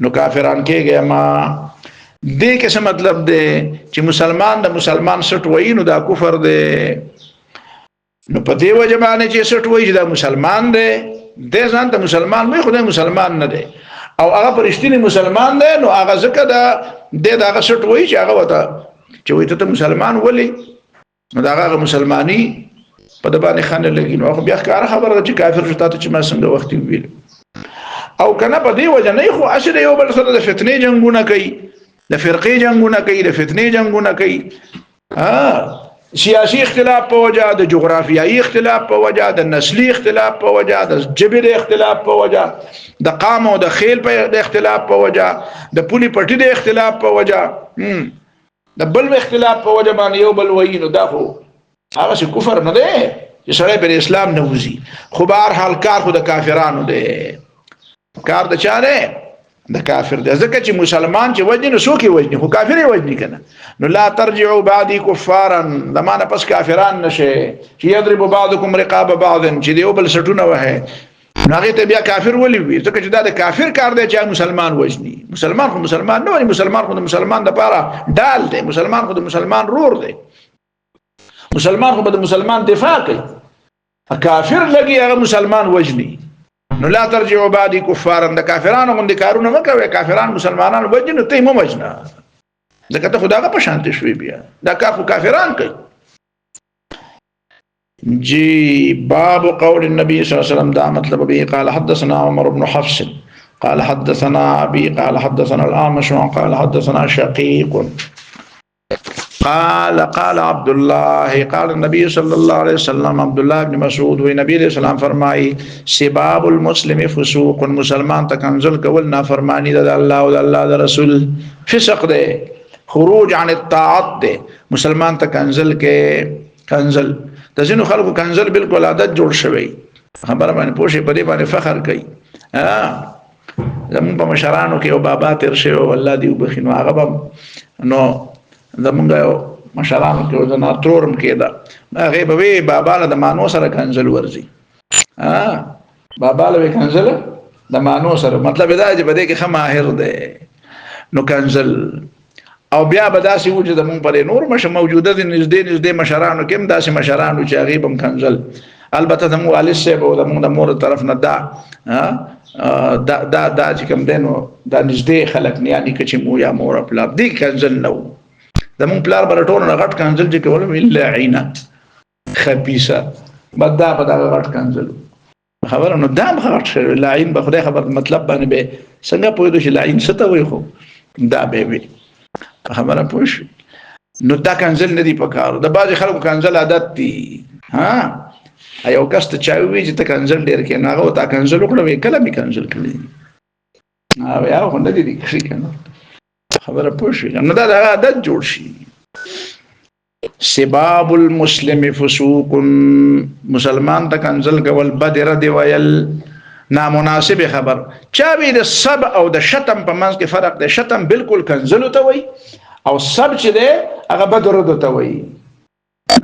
نو کافران کېږي ما دې کې څه مطلب دی چې مسلمان د مسلمان سټ وای نو دا کفر دی نو په دې وجه باندې چې سټ وای چې دا مسلمان دی د ځان ته مسلمان وای خدای مسلمان نه دی او هغه پرشتینی مسلمان دی نو هغه ځکه دا دغه سټ وای چې هغه وته چې وای ته مسلمان ولی نو دا هغه مسلمانی په د باندې خانه لګي نو بیا ښکاره خبره ده چې کافر شته چې ما څنګه وخت ویل او کنه په دې وجه نه خو اشره یو بل سره د فتنې جنگونه کوي د فرقې جنگونه کوي د فتنې جنگونه کوي سیاسی اختلاف په وجه د جغرافیایي اختلاف په وجه د نسلی اختلاف په وجه د جبر اختلاف په وجه د قام او د خیل په اختلاف په وجه د پولی پټي د اختلاف په وجه د بل اختلاف په وجه باندې یو بل وینو دا خو هغه څه کفر نه دی چې سړی پر اسلام نه وځي خو بهر حال کار خو د کافرانو دی کار د چاره د کافر دی ځکه چې مسلمان چې وجني نو څوک وجني خو کافر وجني کنه نو لا ترجعوا بعدي كفارا لمانه پس کافران نشه چې يضرب بعضكم رقاب بعض چې دی بل سټونه وه هغه ته بیا کافر ولي وي ځکه چې دا د کافر کار دی چې مسلمان وجني مسلمان خو مسلمان نه وي مسلمان خو د مسلمان د پاره ډال دی مسلمان خو د مسلمان رور دی مسلمان خو د مسلمان دفاع کوي کافر لګي هغه مسلمان وجني نو لا ترجعوا بعدي كفارا د کافرانو غوندي کارونه مکوي کافرانو مسلمانانو وجنه ته مو وجنه ځکه ته خدای په شان شوي بیا دا کار خو کافران کوي جی باب قول النبي صلى الله عليه وسلم دا مطلب به قال حدثنا عمر بن حفص قال حدثنا ابي قال حدثنا الاعمش قال حدثنا شقيق قال عبد الله قال النبي صلى الله عليه وسلم عبد الله بن مسعود و نبی علیہ السلام فرمائی سباب المسلم فسوق مسلمان تکنزل کول نافرمانی د الله او د الله د رسول فسق ده خروج عن الطاعت ده مسلمان تکنزل کې کنزل د ځینو خلکو کنزل بالکل عادت جوړ شوی خبره باندې پوښي په دې باندې فخر کوي زمون په مشرانو کې او بابا تر شوی والله دی وبخینو هغه نو زمونږ مشرانو کې ورته ترورم کېده هغه به وی بابا له د مانو سره کنزل ورزي بابا له کنزل د مانو سره مطلب دا چې بده کې خماهر ده نو کنزل او بیا به داسې و چې د مونږ پر نور مشه موجوده دي نږدې مشرانو کې هم داسې مشرانو چې هغه هم کنزل البته د مو والد صاحب او د مونږ د مور طرف نه دا چې کوم دینو دا نږدې خلک نه یعنی چې مو یا مور خپل دې کنزل نو د مونږ پلار برټون غټ کنزل چې کولم الا عینا خبيثه بدا په دا غټ کنزل خبره نو دام غټ شوی لعین به خدای خبر مطلب باندې به څنګه پوهیدو چې لعین څه ته وي خو دا به وي خبره پوښ نو دا کنزل نه دی پکارو د باز خلکو کنزل عادت دي ایو کس ته چاوي چې ته کنزل ډیر کې نه غو تا کنزل وکړو کله می کنزل کړی یا خو نه دي کنه خبره پوښ نو دا عادت جوړ شي سباب المسلم فسوق مسلمان ته کنزل کول بدر دی ویل نامناسب خبر چا وی د سب او د شتم په منځ کې فرق دی شتم بالکل کنزل ته وای او سب چې دی هغه بدر ته وای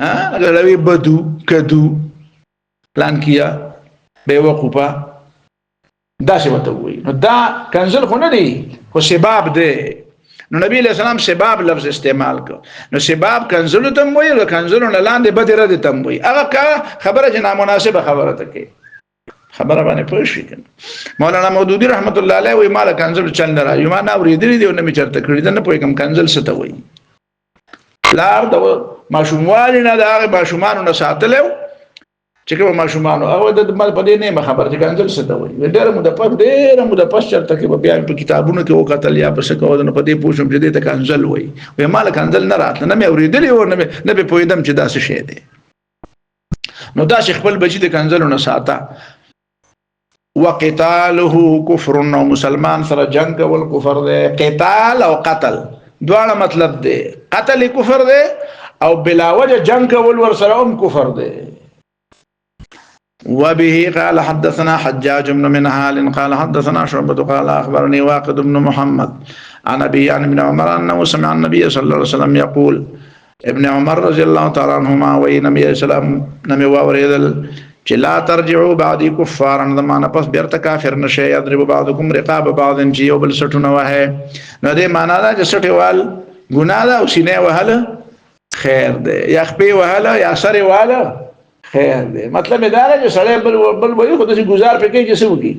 ها غلوی بدو کدو پلان کیا بیوقوفا دا څه وته وي نو دا کنزل خو نه دی خو سباب دی نو نبی علیہ السلام سباب لفظ استعمال کو نو سباب کنزل تم وي او کنزل نه لاندې بدره دي تم وي هغه خبره جنا مناسبه خبره ته کې خبره باندې پوه شئ مولانا مودودی رحمت الله علیه وی مال کنزل چل نه راځي ما نه ورېدلی دی نو می چرته کړی نه پوي کوم کنزل څه ته وي لار د ماشوموالي نه د ماشومانو نه ساتلو چې کوم ماشومانو هغه د پدې نه خبر چې کنزل څه ته وایي ډېر مو د پس چرته کې بیا په کتابونو کې وکتل یا په څه کوو نو پدې پوښتم چې دې ته کنزل وایي وې مال کنزل نه راتله نه مې اورېدلې او نه به پوهېدم چې دا څه شی دی نو دا چې خپل بچي د کنزلو نه ساته وقتاله کفر او مسلمان سره جنگ کول کفر دی قتال او قتل دواړه مطلب دی قتل کفر دی او بلا وجه جنگ کول ور سره هم کفر دی وبه قال حدثنا حجاج بن منهال قال حدثنا شعبة قال أخبرني واقد بن محمد عن أبي عن ابن عمر أنه سمع النبي صلى الله عليه وسلم يقول ابن عمر رضي الله تعالى عنهما ونبي السلام نمي واوريدل لا ترجعوا بعدي كفارا زمانه پس بیرته کافر نشه یضرب بعضكم رقاب بعض جيو بل سټونه وه نو دې معنا دا چې سټي وال ګناه ده او سینې وهله خیر ده یا خپې وهله یا سره وهله خیر دی مطلب دا دی چې سړی بل وایي خو داسې ګزار پې کوي چې څه وکړي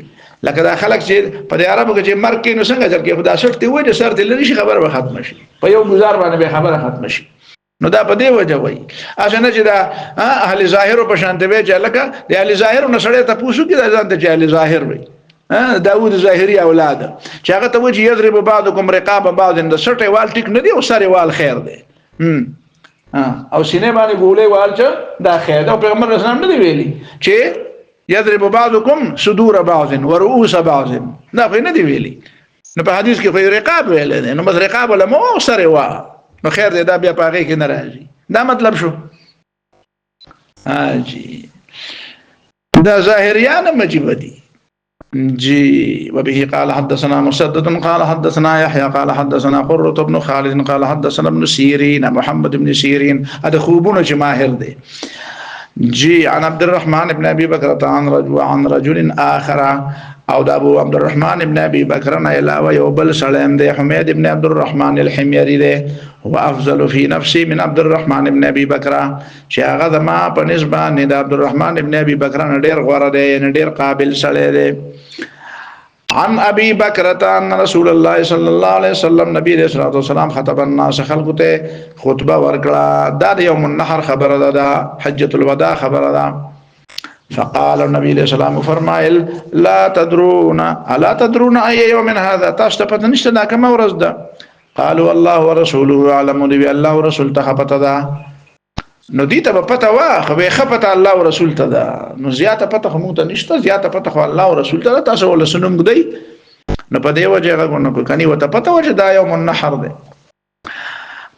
لکه دا خلک چې په دې عربو کې چې مرګ کوي نو څنګه چل کوي خو دا سټ ته وایي چې سر ته لري شي خبره به ختمه شي په یو ګزار باندې به خبره ختمه شي نو دا په دې وجه وایي اسنه چې دا اهل ظاهر په شان ته وایي چې لکه د اهل ظاهر نو سړی ته پوښتنه کوي دا ځان ته چې اهل ظاهر وایي داوود ظاهري اولاد چې هغه ته وایي یضرب بعضکم رقاب بعض د سټ وال ټیک نه دی او سره وال خیر دی او سینه باندې ګولې والچ دا خیر او پیغمبر رسول الله نه ویلي چې یضرب بعضکم صدور بعض ورؤوس بعض دا خو نه دی ویلي نو په حدیث کې خو رقاب ویل نه نو بس رقاب ولا مو سره وا نو خیر دی دا بیا پاګه کې نه راځي دا مطلب شو جی دا ظاهریان مجيب دي جي وبه قال حدثنا مسدد قال حدثنا يحيى قال حدثنا قرة بن خالد قال حدثنا ابن سيرين محمد بن سيرين هذا خوبون جماهر دي جي عن عبد الرحمن بن ابي بكر عن رجل اخر او دا ابو عبد الرحمن بن ابي بكر علاوه يوبل سلام دي حميد بن عبد الرحمن الحميري دي هو افضل في نفسي من عبد الرحمن بن ابي بكر چې هغه ما په نسبت نه د عبد الرحمن بن ابي بكر نه ډیر غوړه دی نه ډیر قابل سړی دی عن ابي بكر ان رسول الله صلى الله عليه وسلم نبی رسول الله والسلام خطب الناس خلقته خطبه ورکړه دا يوم النحر خبره ده حجه الوداع خبره ده فقال النبي عليه السلام فرمایل لا تدرون اي يوم هذا تاسو ته نشته دا کوم ورځ ده قالوا الله ورسوله اعلم دي الله ورسول ته پته ده نو دي ته پته وا خو به خپته الله او رسول ته ده نو زیاته پته خو مونږ ته نشته زیاته پته خو الله او رسول ته تاسو ول سنوم دی نو په دې وجه غوڼه کو کني وته پته وجه دا يوم النحر ده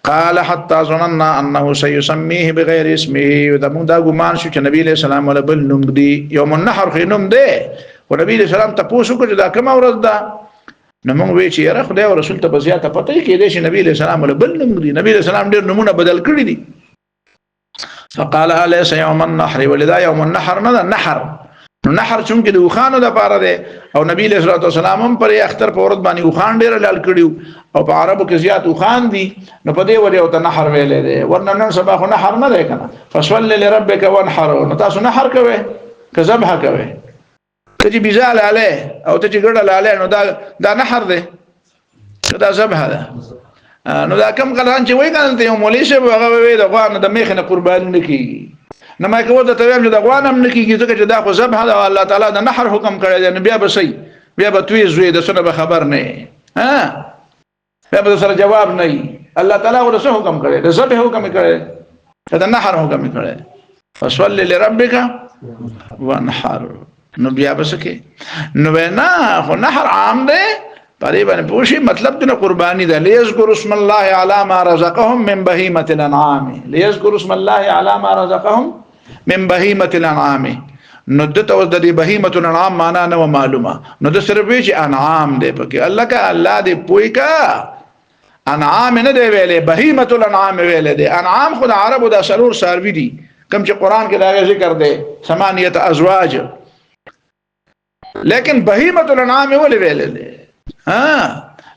قال حتى ظننا انه سيسميه بغير اسمه دا ګمان شو چې نبی له سلام علیه بل نوم دی يوم النحر خو نوم دی او نبی له سلام تاسو کو چې دا کوم ورځ ده نو موږ وی چې یاره خدای او رسول ته بزیاته پته کې دی چې نبی له سلام علیه بل نوم دی نبی له سلام ډیر نمونه بدل کړی دي فقال اليس يوم النحر ولذا يوم النحر نه نحر نو نحر چونکه د وخانو د پاره ده او نبی له صلوات والسلام هم پر اختر په ورځ باندې وخان ډیر لال کړیو او په عربو کې زیات وخان دي نو په دې وجه او ته نحر ویلې ده ورنه نن سبا خو نحر نه ده کنه فصل لربك وانحر نو تاسو نحر کوي که ذبح کوي ته چې بيزال عليه او ته چې ګړل عليه نو دا نحر ده دا ذبح ده نو دا کم کلان چې وای کنه ته یو مولوی شه هغه وی د غوانه د میخنه قربان نکي نه ما کوته ته ویم چې د غوانه هم نکي ځکه چې دا خو ذبح ده الله تعالی د نحر حکم کړی دی نو بیا به صحیح بیا به توی زوی د سره به خبر نه ها بیا به سره جواب نه الله تعالی ورسره حکم کړی د ذبح حکم کړی د نحر حکم کړی فصل لربک وانحر نو بیا بسکه نو نه خو نحر عام ده پرې باندې پوښي مطلب د قرباني ده ليذكر اسم الله على ما رزقهم من بهيمه الانعام ليذكر اسم الله على ما رزقهم من بهيمه الانعام نو د تو د بهيمه الانعام معنا نه معلومه نو د صرف چې انعام ده پکې الله کا الله دې پوي کا انعام نه دی ویلې، بهیمه الانعام ویلې دی. انعام خو د عربو د سلور ساروي دي، کوم چې قران کې دا ذکر دی 8 ازواج، لیکن بهیمه الانعام ولې ویلې دی؟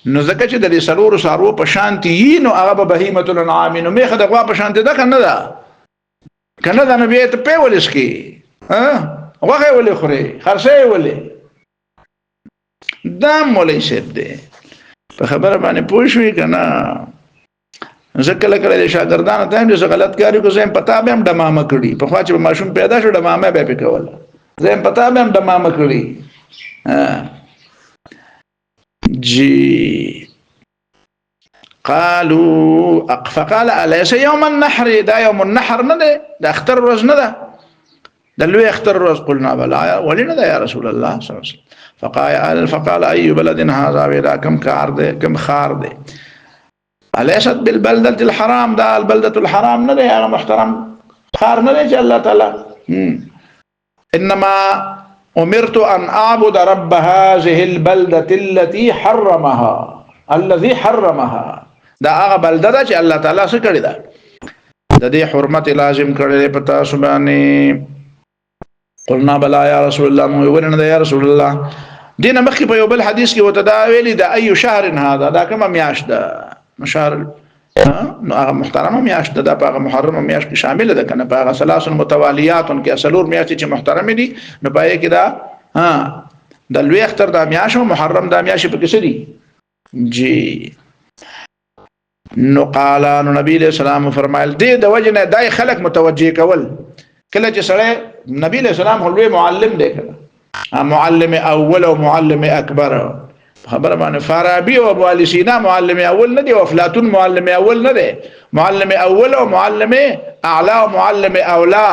نو ځکه چې د سلور سارو په شانتي نو هغه بهیمه الانعام نو میخه د غوا په شانتي ده کنه دا نو بیا ته په ولس کې هغه ولې خوري خرڅه ولې دا مولای شه دی په خبره باندې پوه شوې کنه. ځکه کله شاګردانو ته چې غلط کاری کو زم پتا به هم دمامه کړي، په خوا چې ماشوم پیدا شو دمامه به پکول زم پتا به هم دمامه کړي. جی قالوا فقال اليس يوم النحر، دا يوم النحر نه ده، دا اختر ورځ نه ده، د لوی اختر ورځ. قلنا بلا ولنا ده يا رسول الله صلى الله عليه وسلم. فقال اي بلد هذا، ودا كم كار ده كم خار ده. اليست بالبلده الحرام، دا البلده الحرام نه ده يا محترم، خار نه ده الله تعالى. انما امرت ان اعبد رب هذه البلده التي حرمها، الذي حرمها. دا هغه بلده ده چې الله تعالی څه کړی ده، د دې حرمت لازم کړی پتا سبحانه. قلنا بلا یا رسول الله، مو ورنه یا رسول الله. دینه مخکې په یو بل حدیث کې وته دا ویلي دا اي شهر هذا، دا کومه میاشت ده؟ مشهر نو هغه محترمه میاشت ده، په هغه محرمه میاشت کې شامل ده کنه. په هغه ثلاث متواليات کې اصلور میاشت چې محترمه دي نو پای کې دا د لوی اختر د میاشت او محرم د میاشت په کې سړي. جی نو قال نو نبی له سلام فرمایل دې د وجنه دای خلق متوجه کول. کله چې سره نبی له سلام هلوی معلم دی کړه، معلم اول او معلم اکبر. خبر باندې فارابي او ابو علي سینا معلم اول نه دی، او افلاطون معلم اول نه دی، معلم اول او معلم اعلى او معلم اولا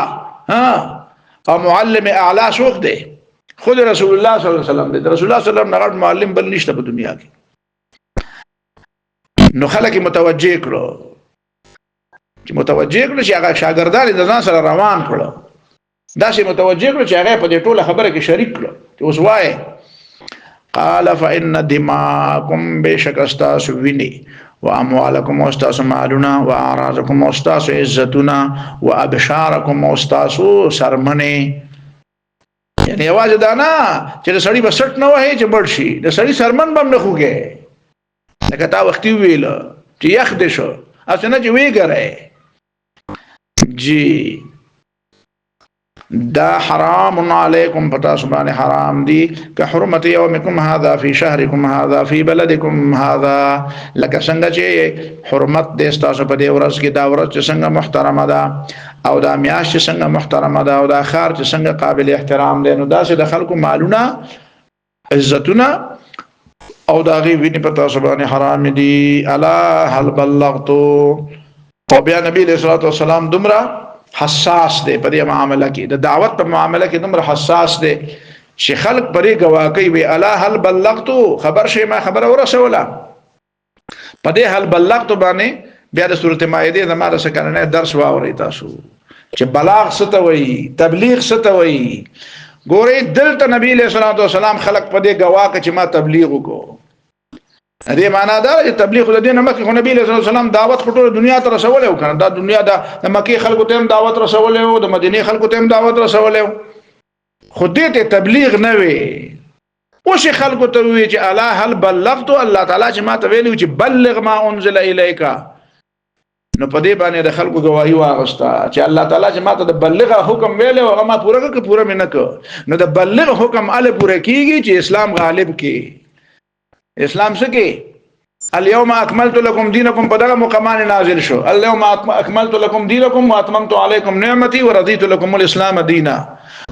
او معلم اعلى څوک دی؟ خود رسول الله صلی الله علیه وسلم دی. رسول الله صلی الله علیه وسلم معلم بل نشته په دنیا کې. نو خلک متوجه کړو، چې متوجه کړو چې هغه شاګردان د ځان سره روان کړو، دا چې متوجه کړو چې هغه په دې ټوله خبره کې شریک کړو چې اوس وایي. قال فإن دماءكم بشك استاس ویني واموالكم استاس مالنا واعراضكم استاس عزتنا وابشاركم استاس سرمنه. یعنی आवाज دا نه چې سړی بسټ نه وای چې بړ شي، د سړی سرمن بم نه خوګه. لکه تا وختي ویل چې یخ دې شو اسنه چې وی ګره. جی دا حرام علیکم، پتا سبحانه حرام دی که حرمت یومکم هذا فی شهرکم هذا فی بلدکم هذا. لکه څنګه چې حرمت دې تاسو په دې ورځ کې، دا ورځ چې څنګه محترمه ده، او دا میاشت چې څنګه محترمه ده، او دا خار چې څنګه قابل احترام دی. نو دا چې د خلکو مالونه عزتونه او دا غي ویني پتا سبحانه حرام دی. الا هل بلغتو. او بیا نبی علیہ الصلوۃ والسلام دومره حساس دی په دې معاملې کې، د دعوت په معاملې کې دومره حساس دی چې خلق پرې گواکې وي. الا هل بلغتو، خبر شي ما خبره ورسوله. په دې هل بلغتو باندې بیا د سورته مائده زماره سکنه درس واوري تاسو چې بلاغ څه ته وایي، تبلیغ څه ته وایي. ګورې دلته نبی علیہ الصلوۃ والسلام خلق په دې گواکه چې ما تبلیغ وکړو. دې معنا دا چې تبلیغ د دین مکه نبی صلی الله علیه وسلم دعوت ټول دنیا ته رسولې وکړه. دا دنیا د مکه خلکو ته هم دعوت رسولې او د مدینه خلکو ته هم دعوت رسولې، خو دې ته تبلیغ نه وي. او شي خلکو ته وی چې الا هل بلغت، الله تعالی چې ما ته ویلو چې بلغ ما انزل الیک. نو په دې باندې د خلکو گواہی واغستا چې الله تعالی چې ما ته د بلغه حکم ویلو هغه ما پوره کړ، پوره مې نه کړ. نو د بلغ حکم ال پوره کیږي چې اسلام غالب کی. اسلام څه کې اليوم اكملت لكم دينكم په دغه مقامان نازل شو. اليوم اكملت لكم دينكم واتممت عليكم نعمتي ورضيت لكم الاسلام دينا.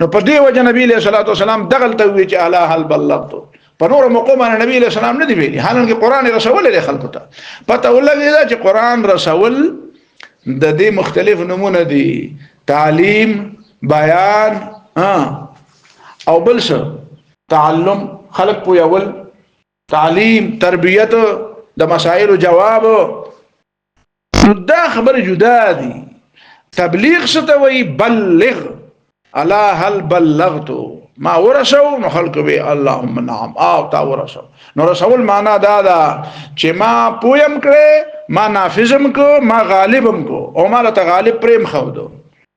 نو په دې وجه نبی له صلوات والسلام دغل ته وی چې الا هل بلغت. په نور مقام نبی له سلام نه دی ویلي، حالانکه قران رسول له خلکو ته پته ولګی چې قران رسول د دې مختلف نمونه دي، تعلیم، بیان او بل څه تعلم، خلق پویول، تعلیم، تربیت، د مسائل جواب. دا خبر جدا دي. تبلیغ څه ته وایي؟ بلغ. الا هل بلغتو. ما ورسو نو خلق به اللهم نعم او تا ورسو نو رسول معنا دا چې ما پویم کړه ما نافذم کو ما غالبم کو او ما ته غالب پریم خو دو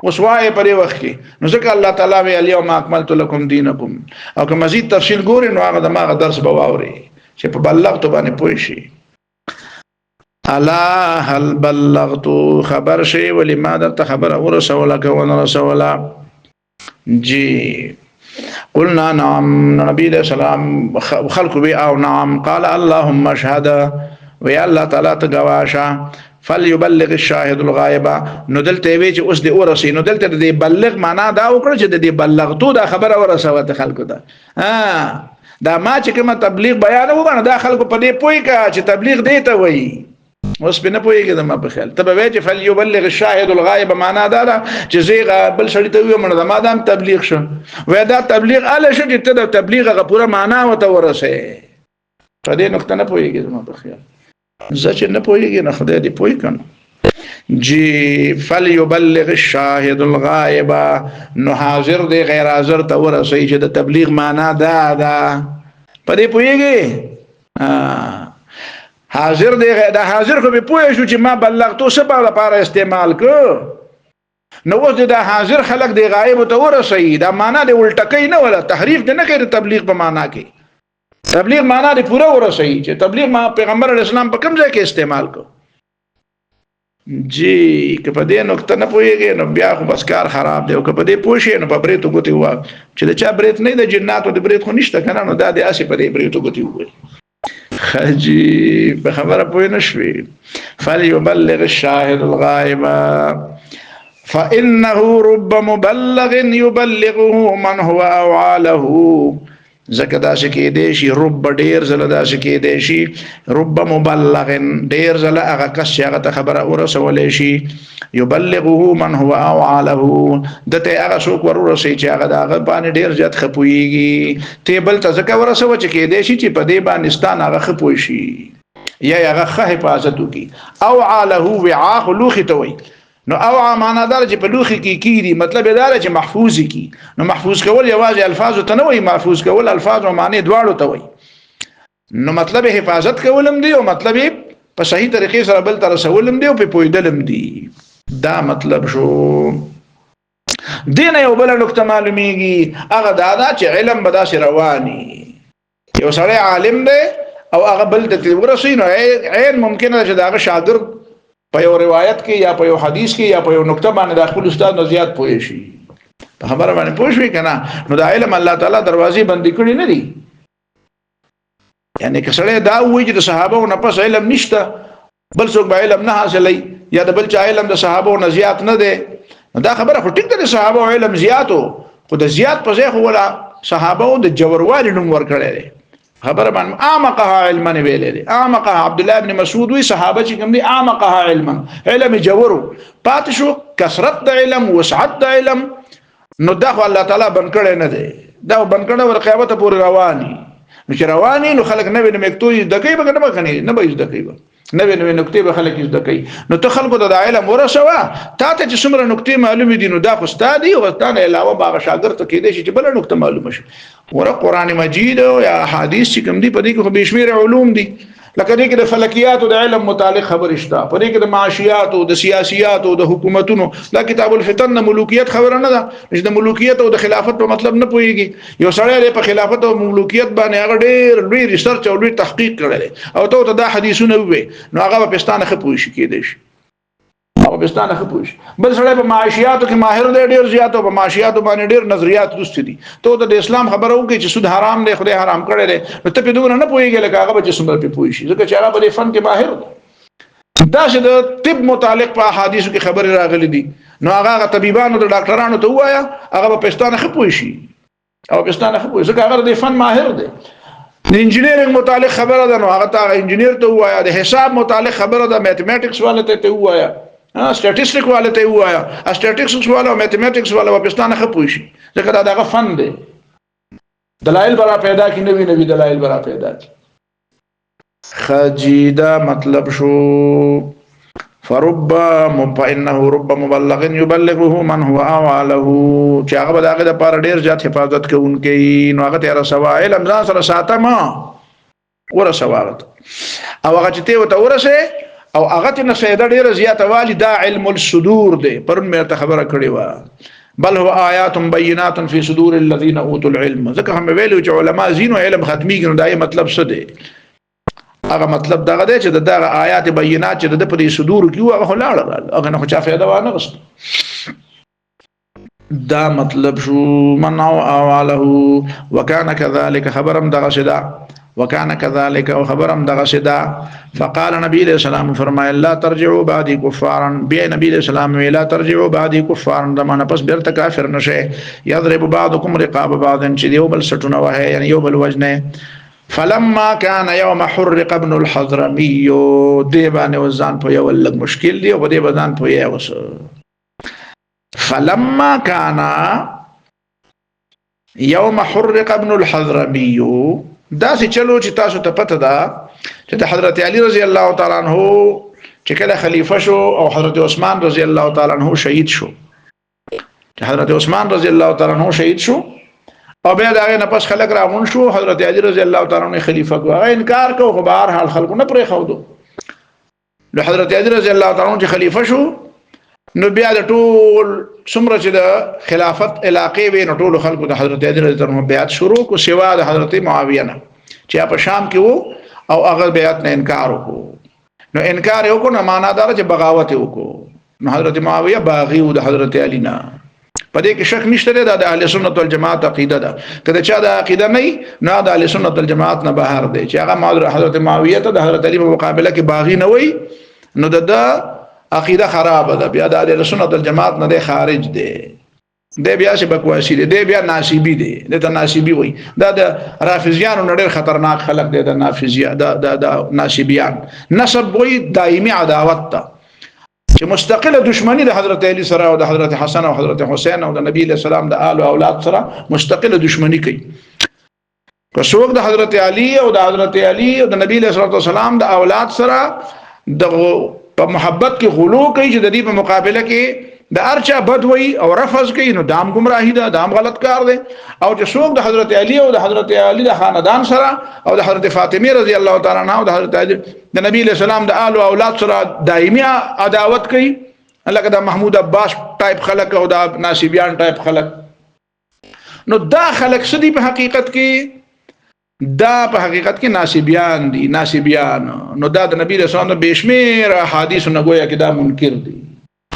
اوس وای پرې وخت کې نو ځکه الله تعالی وی اليوم اکملت لكم دینکم او که مزید تفصیل ګوري نو هغه دغه درس به واوري چې په بلغت باندې پوي شي الا هل بلغت خبر شي ولماذا خبر ورسولك ونرسولا جی قلنا نعم نبی علیہ السلام خلق بي او نعم قال اللهم اشهد ويا الله تعالی تغواشا فليبلغ الشاهد الغائب نو دلته وی چې اوس دی ورسی نو دلته دی بلغ معنا دا وکړه چې دی بلغتو دا خبره ورسوه خلکو دا دا ما چې کوم تبلیغ بیان و باندې دا خلکو په دې پوي کا چې تبلیغ دی ته وای اوس په نه پويږي د ما په خیال ته به چې فليبلغ الشاهد الغائب معنا دا چې زیغه بل سړی ته وي مړه ما دام تبلیغ شو و دا تبلیغ اله شو چې ته د تبلیغ غ پوره معنا وته ورسه په دې نقطه نه پويږي د ما په خیال زه نه پويږي نه خدای دې پوي کنه جی فليبلغ الشاهد الغائب نو حاضر دی غیر حاضر ته ورسه چې د تبلیغ معنا دا په دې پويږي حاضر دی دا حاضر خو به پوه شو چې ما بلغتو سبا لپاره استعمال کو نو اوس دا حاضر خلق دی غایب ته ورسي دا معنا دی الټکې نه ولا تحریف دی نه کوي تبلیغ په معنا کې تبلیغ معنا دی پورا ورسي چې تبلیغ ما پیغمبر اسلام په کوم ځای کې استعمال کو جی که په دې نقطه نه پوهیږي نو بیا خو بس کار خراب دی او که په دې پوه شي نو په بریتو ګوتې وا چې دا چا بریت نه د جناتو د بریت خو نشته کنه نو دا د اسی په دې بریتو ګوتې وي خجي بخبر پوي نشوي فليبلغ الشاهد الغائب فانه رب مبلغ يبلغه من هو اوعى له زکه دا شکی دی شي رب ډیر زله دا شکی دی شي رب مبلغ ډیر زله هغه کس چې هغه خبره ورسولې شي يبلغه من هو اوعى له دته هغه څوک ورسوي چې هغه دغه باندې ډیر زیات خپويږي ته بل ته زکه ورسوي چې کې دی شي چې په دې باندې ستان هغه خپوي شي یا هغه حفاظت وکي اوعى له وعاء لوخي توي نو اوعى معنا دار چې په لوخي کې کیږي مطلب دا چې محفوظ کی نو محفوظ کول یوازې الفاظ ته نه وي محفوظ کول الفاظ او معنی دواړو ته وي نو مطلب حفاظت کولم دی او مطلب په صحیح طریقې سره بل تر رسولم دی او په پویدلم دی دا مطلب شو دین یو بل نقطه معلومیږي هغه دا چې علم به داسې رواني یو سړی عالم دی او هغه بل ته ورسوي نو عین ممکنه چې دا شاګرد په یو روایت کې یا په یو حدیث کې یا په یو نقطه باندې د خپل استاد نه زیات پوه شي په خبره باندې پوه شي کنه نو د علم الله تعالی دروازې بندې کړې نه دي یعنی کسړې دا وایي چې د صحابه او نه پس علم نشته بل څوک به علم نه حاصلې یا د بل چا علم د صحابه او نه زیات نه دی دا خبره خو ټیک ده صحابه او علم زیاتو خو د زیات په ځای خو ولا صحابه او د جوړوالي نوم ورکړل خبر باندې اعمقها علما ویلې اعمقها عبد الله ابن مسعود وی صحابه چې کوم دي اعمقها علما علم جوړو پات شو کثرت د علم وسعت د علم نو دا الله تعالی بن کړي نه دی دا بن کړي ور قیامت پورې رواني نو چې رواني نو خلک نه ویني مکتوي د کوي بګنه بکني نه به د کوي نه ویني نکته به خلک د کوي نو ته خلکو د علم ورسوه تا ته چې څومره نکته معلومه دي نو دا خو ستادي او ستانه علاوه باغ شاګرد ته کې دي چې بل نکته معلومه شي ور قرآن مجید او یا حدیث چې کوم دي په دې کې خو بشمیر علوم دي لکه دې کې د فلکیات او د علم متعلق خبر شته په دې کې د معاشيات او د سیاسيات او د حکومتونو دا کتاب الفتن ملوکیت خبره نه ده چې د ملوکیت او د خلافت په مطلب نه پويږي یو سړی په خلافت او ملوکیت باندې هغه ډېر لوی ریسرچ او لوی تحقیق کړل او ته دا حدیثونه وي نو هغه په پاکستان کې پوي شي کېدې شي هغه پاکستان کې پوي شي بل سړی په معاشياتو کې ماهر دی ډېر زیات او په معاشياتو باندې ډېر نظریات درست دي ته د اسلام خبره وکړي چې سود حرام دی خدای حرام کړی دی نو ته په دومره نه پويږي لکه هغه چې څومره په پوي شي ځکه چې هغه په فن کې ماهر دی دا چې د طب متعلق په احادیثو کې خبره راغلي دي نو هغه طبيبانو د ډاکټرانو ته وایا هغه په پاکستان کې پوي شي او پاکستان کې پوي ځکه هغه د فن ماهر دی د انجینیرینګ متعلق خبره ده نو هغه ته انجینیر ته وایا د حساب متعلق خبره ده میتھمیټکس والے ته وایا سټیټسټیک والے ته وایا سټیټسټکس والا او میتھمیټکس والا په پاکستان کې پوي شي ځکه دا دغه فن دی دلایل برا پیدا کی نوی نوی دلایل برا پیدا کی خجیدا مطلب شو فانه رب مبلغ يبلغه من هو اواله چې هغه دغه د پر ډیر ځات حفاظت کوونکی نو هغه ته رسوا علم ځان سره ساتما ورسواغت او هغه چې ته وته ورسه او هغه ته نسیده ډیر زیاته والی دا علم الصدور دی پرون مې ته خبره کړې و بل هو آیات بینات فی صدور الذين اوتوا العلم ځکه هم ویلو چې علما زینو علم ختمي ګنو دا مطلب څه دی هغه مطلب دغه دی چې دغه آیات بینات چې د په صدور کې هغه لاړ هغه نه چا فایده وانه غست دا مطلب شو منع اواله وكان كذلك خبرم دغه شدا وكان كذلك او خبرم دغه شدا فقال نبی علیہ السلام فرمایا لا ترجعوا بعدي كفارا بیا نبی علیہ السلام لا ترجعوا بعدي كفارا دمانه پس بیرته کافر نشه یضرب بعضكم رقاب بعض چې دیو بل سټونه وه یعنی یو بل وجنه فلما كان يوم حرق ابن الحضرمي دی باندې وزن په یو لږ مشکل دی او دی بدن په یو وس فلما كان يوم حرق ابن الحضرمي دا چې چلو چې تاسو ته پته ده چې د حضرت علي رضی الله تعالی عنہ چې کله خلیفہ شو او حضرت عثمان رضی الله تعالی عنہ شهید شو چې حضرت عثمان رضی الله تعالی عنہ شهید شو او بیا دا نه پس خلک راغون شو حضرت علي رضی الله تعالی عنہ خلیفہ کو هغه انکار کو خو بهر حال خلکو نه پرې خو دو نو حضرت علي رضی الله تعالی عنہ خلیفہ شو نو بیا د ټول څومره چې د خلافت علاقې وې نو ټول خلکو د حضرت علي رضی الله عنه بیعت شروع کو سوا د حضرت معاویه نه چې په شام کې وو او هغه بیعت نه انکار وکړو نو انکار یې وکړو نه معنا دا چې بغاوت وکړو نو حضرت معاویه باغی او د حضرت علي نه په دې کې شک نشته د اهل سنت والجماعت عقیده ده کله چې دا عقیده نه نه د اهل سنت والجماعت نه بهر دی چې هغه حضرت معاویه ته د حضرت علي په مقابله کې باغی نه وای نو د عقیده خراب ده بیا د اهل سنت والجماعت نه خارج دی دی بیا چې بکواسی دی بیا ناسبی دی د ناسبی وای دا د رافضیانو ډېر خطرناک خلق دی د نافضیا د ناسبیان نسب وای دایمي عداوت ته چې مستقله دشمنی د حضرت علی سره او د حضرت حسن او حضرت حسین او د نبی له سلام د آل او اولاد سره مستقله دشمنی کوي که څوک د حضرت علی او د حضرت علی او د نبی له سلام د اولاد سره د په محبت کې غلو کوي چې د دې په مقابله کې د ارچا بدوي او رفض کوي نو دام گمراهی ده دام غلط کار دی او چې څوک د حضرت علی او د حضرت علی د خاندان سره او د حضرت فاطمه رضی الله تعالی عنها او د حضرت علی د نبی له سلام د آل او اولاد سره دایمي عداوت کوي لکه د محمود عباس ټایپ خلک او د ناسبیان ټایپ خلک نو دا خلک سدي په حقیقت کې دا په حقیقت کې ناسبیان دي ناسبیان نو دا د نبی رسول الله بشمیر احادیث نه گویا کې دا منکر دي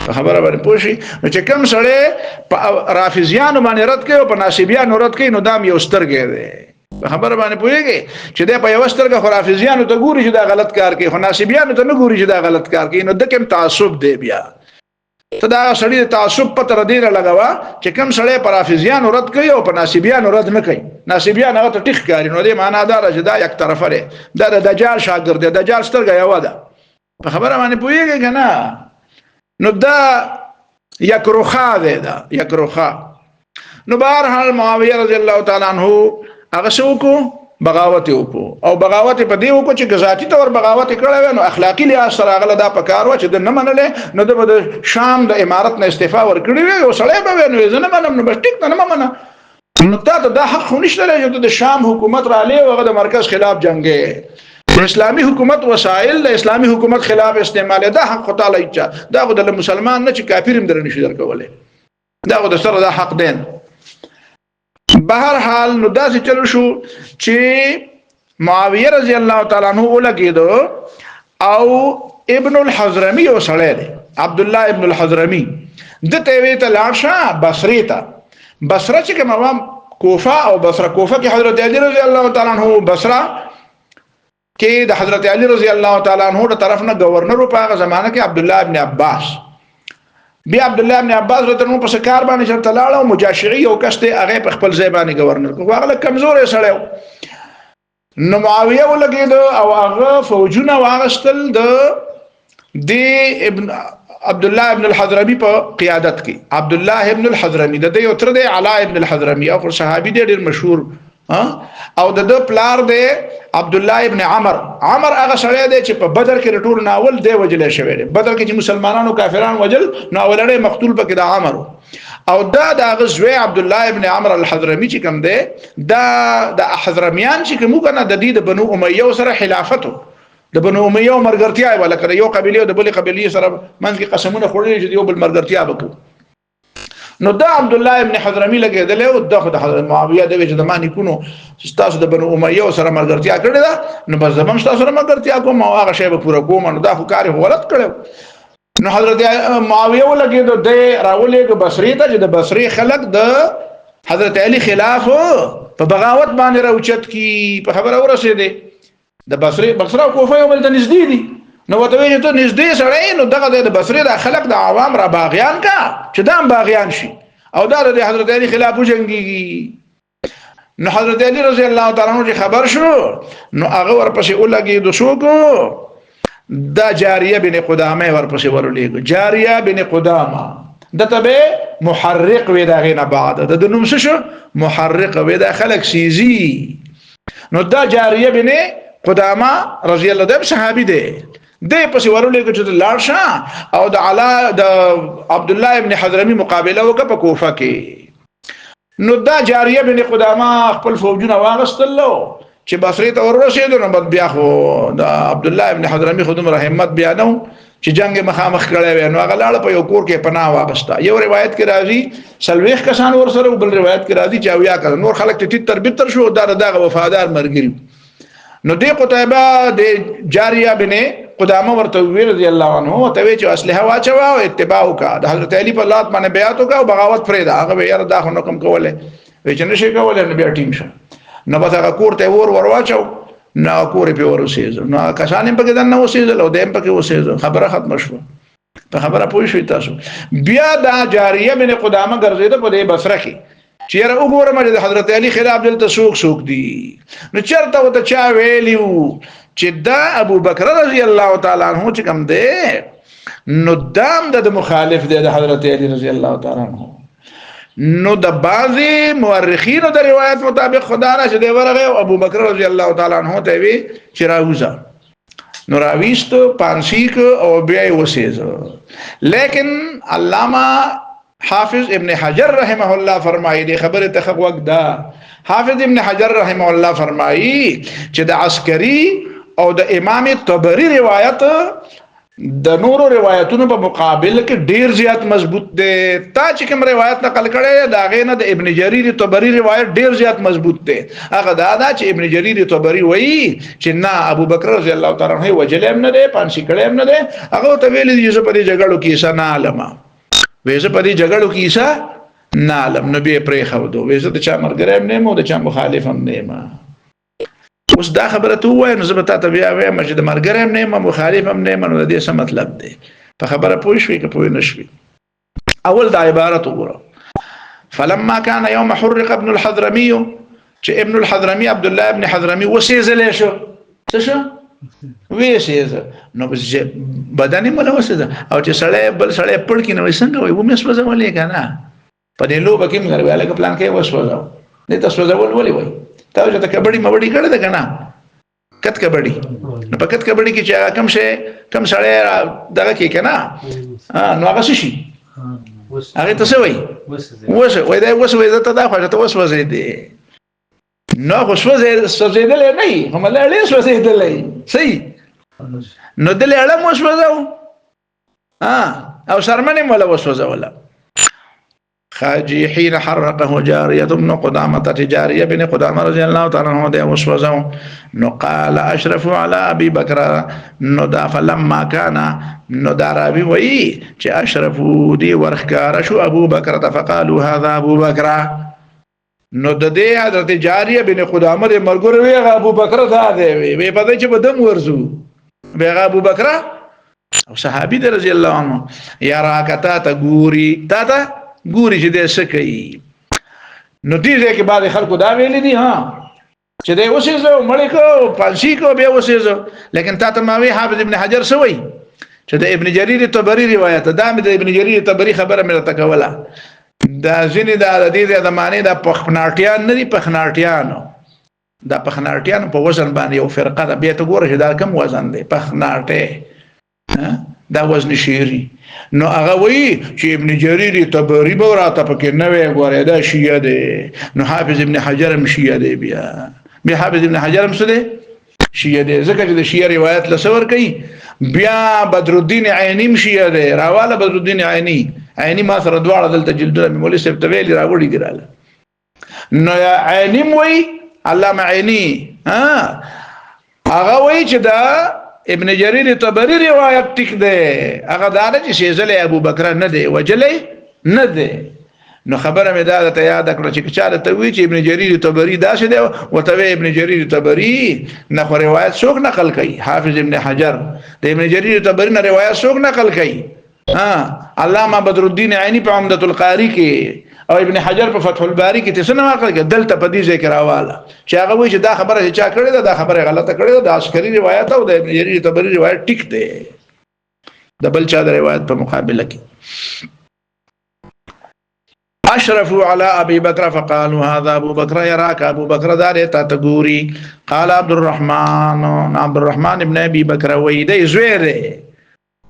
خبره باندې پوښي نو چې کوم سره په رافضیان باندې رد کوي او په ناسبیان رد کوي نو دا یو سترګې دی خبره باندې پوهیږي چې دا په یو سترګه خرافضیان ته ګوري چې دا غلط کار کوي خو ناسبیان ته نه ګوري چې دا غلط کار کوي نو د کوم تعصب دی بیا ته دا سړی تعصب په تر دې لګوا چې کوم سړی پر رافضیان رد کوي او په ناسبیان رد نه کوي ناسبیان هغه ته ټیک کاری نو دې معنا دا چې دا یک طرفه دی دا د دجال شاګرد دی دجال سترګه یو ده په خبره باندې پوهیږي کنه نو دا یک روخا دی دا یک روخا نو بهر حال معاویه رضی الله تعالی عنہ هغه شوکو بغاوت وکړو او بغاوت په دې وکړو چې ذاتی تور بغاوت کړو نو اخلاقی لحاظ سره هغه دا پکارو چې د نه منلې نو د شام د امارت نه استعفا ورکړي او سړی به نو زنه منم نو بس ټیک نه منم نو ته دا حق نشته چې د شام حکومت را لې او د مرکز خلاف جنگي اسلامی حکومت وسایل د اسلامی حکومت خلاف استعمال دا حق تعالی چې دا د مسلمان نه چې کافر هم درنه شي درکوله دا د سره دا حق دین بهر حال نو دا چې چلو شو چې معاویه رضی الله تعالی عنہ ولګیدو او ابن الحضرمی او سړی دی عبد الله ابن الحضرمی د ته وی ته لاړه بصری ته بصره چې کوم کوفه او بصره کوفه کې حضرت علی رضی الله تعالی عنہ بصره کې د حضرت علی رضی الله تعالی عنہ د طرف نه گورنر په هغه زمانه کې عبد الله ابن عباس بیا عبد الله ابن عباس ورته نو په کار باندې چرته لاړ او مجاشعي او کشته هغه په خپل ځای باندې گورنر کو هغه کمزور سړیو نو معاویه ولګید او هغه فوجونه واغستل د ابن عبد الله ابن الحضرمي په قیادت کې عبد الله ابن الحضرمي د یو تر دی علا ابن الحضرمي او صحابي دی ډیر مشهور او د پلار دی عبد الله ابن عمر هغه سړی دی چې په بدر کې ټول ناول دی وجل شوی دی. بدر کې چې مسلمانانو کافرانو وجل ناولړی مقتول پکې د عمر او دا غزوه عبد الله ابن عمر الحضرمي چې کوم دی دا د حضرمیان چې کوم کنه د دې د بنو امیه سره خلافتو د بنو امیه مرګرتیا ولا کړ یو قبيله او د بل قبيله سره منځ کې قسمونه خوړل چې یو بل مرګرتیا وکړو. نو دا عبد الله ابن حضرمي لګیدل او د حضرت معاویه د وجه د معنی کونو تاسو د بنو امیه سره مرګرتیا کړی دا نو بس زمون تاسو سره مرګرتیا کوم او هغه شی به پوره کوم نو دا خو کار غلط کړو. نو حضرت معاویه ولګید د راولې بصری ته چې د بصری خلق د حضرت علی خلاف په بغاوت باندې راوچت کی په خبره ورسېده د بصری او کوفه یو بل ته نږدې دي نو وته وی ته نږدې سره نو دغه د بصری د خلق د عوام را باغیان کا چې دام باغیان شي او دا د حضرت علی خلاف وجنګي. نو حضرت علی رضی الله تعالی عنہ خبر شو نو هغه ورپسې ولګي د شو کو دا جاریه بن قدامه ورپسې ورولېګو. جاریه بن قدامه دته محرق وې دا غینه بعد د نوم شو محرق وې دا خلق سیزي. نو دا جاریه بن قدامه رضی الله عنه صحابي دی د پسې ورولېګو چې لارشه او د علا د عبد الله ابن حضرمي مقابله وکړه په کوفه کې. نو دا جاریه بن قدامه خپل فوجونه واغستلو چې بصری ته ورسېدو نو بد بیا خو د عبد الله ابن حضرمي خودم رحمت بیا نو چې جنگ مخامخ کړی و نو هغه لاړ په یو کور کې پناه واغستا. یو روایت کې راځي سلويخ کسان ورسره او بل روایت کې راځي چې اویا کړه نور خلک ته تر بتر شو دغه وفادار مرګري. نو دی قتيبه د جاریه بن قدامه ورته وی رضی الله عنه ته وی چې اسلحه واچوا او اتباع وکړه د حضرت علی په لات باندې بیعت وکړه او بغاوت پرې دا هغه یې دا خو نو کوم کوله وی چې نشي کوله نو بیا ټینګ شه نو به هغه کور ته ورواچو نو کور په ورسېږي نو کسانې په کې دنه وسېږي او دیم په کې وسېږي خبره ختم شوه. په خبره پوه شئ تاسو. بیا دا جاریه بن قدامه ګرځیده په بصره کې چیرې وګورم چې حضرت علی خلاف دلته سوق دي نو چرته وته چا ویلیو چې دا ابو بکر رضی الله تعالی عنہ چې کوم دی نو دام د مخالف دی د حضرت علی رضی الله تعالی عنہ. نو د بعضی مورخینو د روایت مطابق خدا را چې دی ورغه ابو بکر رضی الله تعالی عنہ ته وی چې راوځه نو راويست پانسیک او بیا وسېزه. لیکن علامہ حافظ ابن حجر رحمه الله فرمایي دی خبره ته وخت دا حافظ ابن حجر رحمه الله فرمایي چې د عسکری او د امام طبری روایت د نورو روایتونو په مقابل کې ډیر زیات مضبوط دی. تا چې کوم روایت نقل کړي دا غینه د ابن جرير طبری روایت ډیر زیات مضبوط دی. هغه دا چې ابن جرير طبری وایي چې نه ابو بکر رضی الله تعالی عنہ وجل هم نه دی پانسی کړي هم نه دی هغه ته ویل دي چې په دې جګړو کې څه نه علما وېزه په دې جګړو کې څه نه علم نبی پرې خو دوه وېزه د چا مرګره هم نه مو د چا مخالف هم نه ما. اوس دا خبره ته وای نو زه به تاسو بیا وایم چې د مرګره هم نه مخالف هم نه نو د دې څه مطلب دی په خبره پوه شوي که پوه نشوي. اول دا عبارت وګوره فلما كان يوم حرق ابن الحضرمي چې ابن الحضرمي عبد الله ابن حضرمي وسېزل شو څه شو وسېزه نو بدن یې مله وسېزه او چې سړی بل سړی پړ کې نو څنګه وای و مې سوځولې کنه په دې لوبه کې موږ غواړو پلان کې وسوځاو نه تاسو ځول ولې وای تاسو ته کبډي مبډي کړه ده کنه کټ کبډي نو په کټ کبډي کې چې کم سړی دغه کې کنه نو هغه شي هغه ته څه وای وای دا وسوځه ته دا خو ته وسوځې دي نو خو سوځېدل نه هم له لې سوځېدل صحیح نو دل اړه مو سوځاو او شرمنه مولا وسوځاولا خاجي حين حرقه جاريه بن قدامه جاريه بن قدامه رضي الله تعالى عنه ده وسوځاو نو قال اشرف على ابي بكر نو دا فلما كان نو دا راوي وي چې اشرف دي ورخکار شو ابو بکر فقالوا هذا ابو بکر نو د دې حضرت جاریه بن قدامه د مرګور وی ابو بکر دا دی وی په دې چې بدم ورزو بیغه ابو بکر او صحابي د رضی الله عنه یا راکتا ته ګوري چې دې سکی نو دې کې بعد خلکو دا ویل دي چې دې وسېزو مړ کو پانسی کو به وسېزو لیکن تا ته ما وی حافظ ابن حجر سوی چې د ابن جرير طبري روایت دا د ابن جرير طبري خبره مې راته کوله دا ځینې د دې د معنی د پخناټیان نه دي پخناټیانو دا پخنارټیان په وزن باندې یو فرقه ده بیا ته ګوره چې دا کم وزن دی پخنارټه دا وزن شعري نو هغه وی چې ابن جرير طبري به راته پکې نه وی ګوره دا شیعه دی نو حافظ ابن حجر هم شیعه دی بیا حافظ ابن حجر هم څه دی شیعه دی ځکه چې د شیعه روایت لسور کوي بیا بدر الدین عینی هم شیعه دی راواله بدر الدین عینی ما سره دواړه دلته جلدونه مولوی صاحب ته ویلي راوړي دي رااله نو عینی وی علامه عینی هغه وی چې دا ابن جرير طبري روایت ټیک ده هغه دا چې شیزل ابو بکر نه دی وجلې نه دی نو خبره مې دا ته یاد کړو چې چا ته وی چې ابن جرير طبري دا شه دی او ته ابن جرير طبري نه خو روایت څوک نقل کوي حافظ ابن حجر د ابن جرير طبري نه روایت څوک نقل کوي علامه بدر الدین عینی په عمدۃ القاری کې او ابن حجر په فتح الباری کې تاسو نه واقع دلته په دې ذکر حواله چې هغه وایي چې دا خبره چا کړې ده دا خبره غلطه کړې ده د عسکري روایت او د ابن جرير طبري روایت ټیک ده د بل چا د روایت په مقابله کې اشرفوا على ابي بكر فقالوا هذا ابو بكر يراك ابو بكر دار تتغوري قال عبد الرحمن ابن ابي بكر ويدي زويره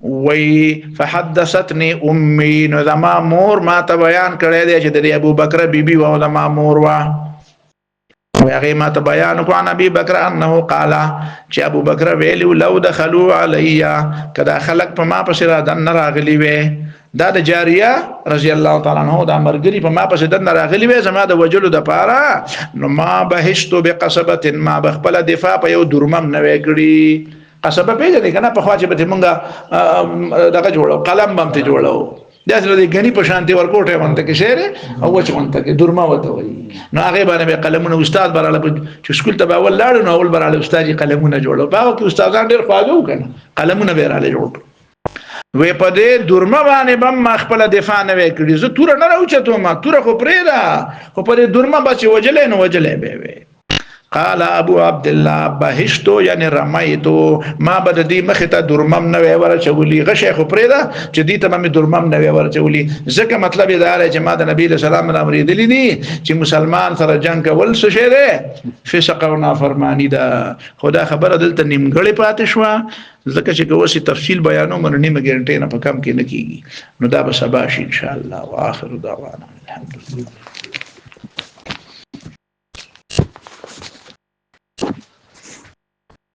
وی فحدثتني امي نو زما مور ما ته بیان کړی دی چې د ابو بکر بیبي و زما مور وا هغه ما ته بیان کو عن ابي بکر انه قال چې ابو بکر ویلو لو دخلوا علي کدا خلق په ما پسې را دن راغلی وي دا د جاریه رضی الله تعالی عنہ دا مرګری په ما پسې دن راغلی وي زما د وجلو د پاره نو ما بهشتو بقصبه ما بخپل دفاع په یو درمم نه وګړي قصبه پیژنې کنه په خواجه به مونږه دغه جوړو قلم بم ته جوړو دا سره د غنی په شانتي ورکوټه باندې کې شعر او وچ باندې کې درما وته وي نو هغه باندې قلمونه استاد براله چې سکول ته باول لاړ نو اول براله استاد قلمونه جوړو باو کې استادان ډېر خواږه کنه قلمونه بیراله جوړ وې په دې درما باندې بم خپل دفاع نه وکړي زه تور نه راوچته ما تور خو پرېدا خو په دې درما بچ وجلې نو وجلې به قال ابو عبد الله بهشتو یعنی رمیتو ما بد دی مخته درمم نه ور چولی غشه خو پرېدا چې دی ته مې درمم نه ور چولی ځکه مطلب دا دی چې ما د نبی له سلام امر دی چې مسلمان سره جنگ کول څه شه ده فسق او نافرمانی ده خدا خبره دلته نیمګړی پاتې شو ځکه چې کوسي تفصیل بیانو من نیمه ګنټه نه په کم کې نه کیږي نو دا به سبا شي ان شاء الله واخر دعوانا الحمدلله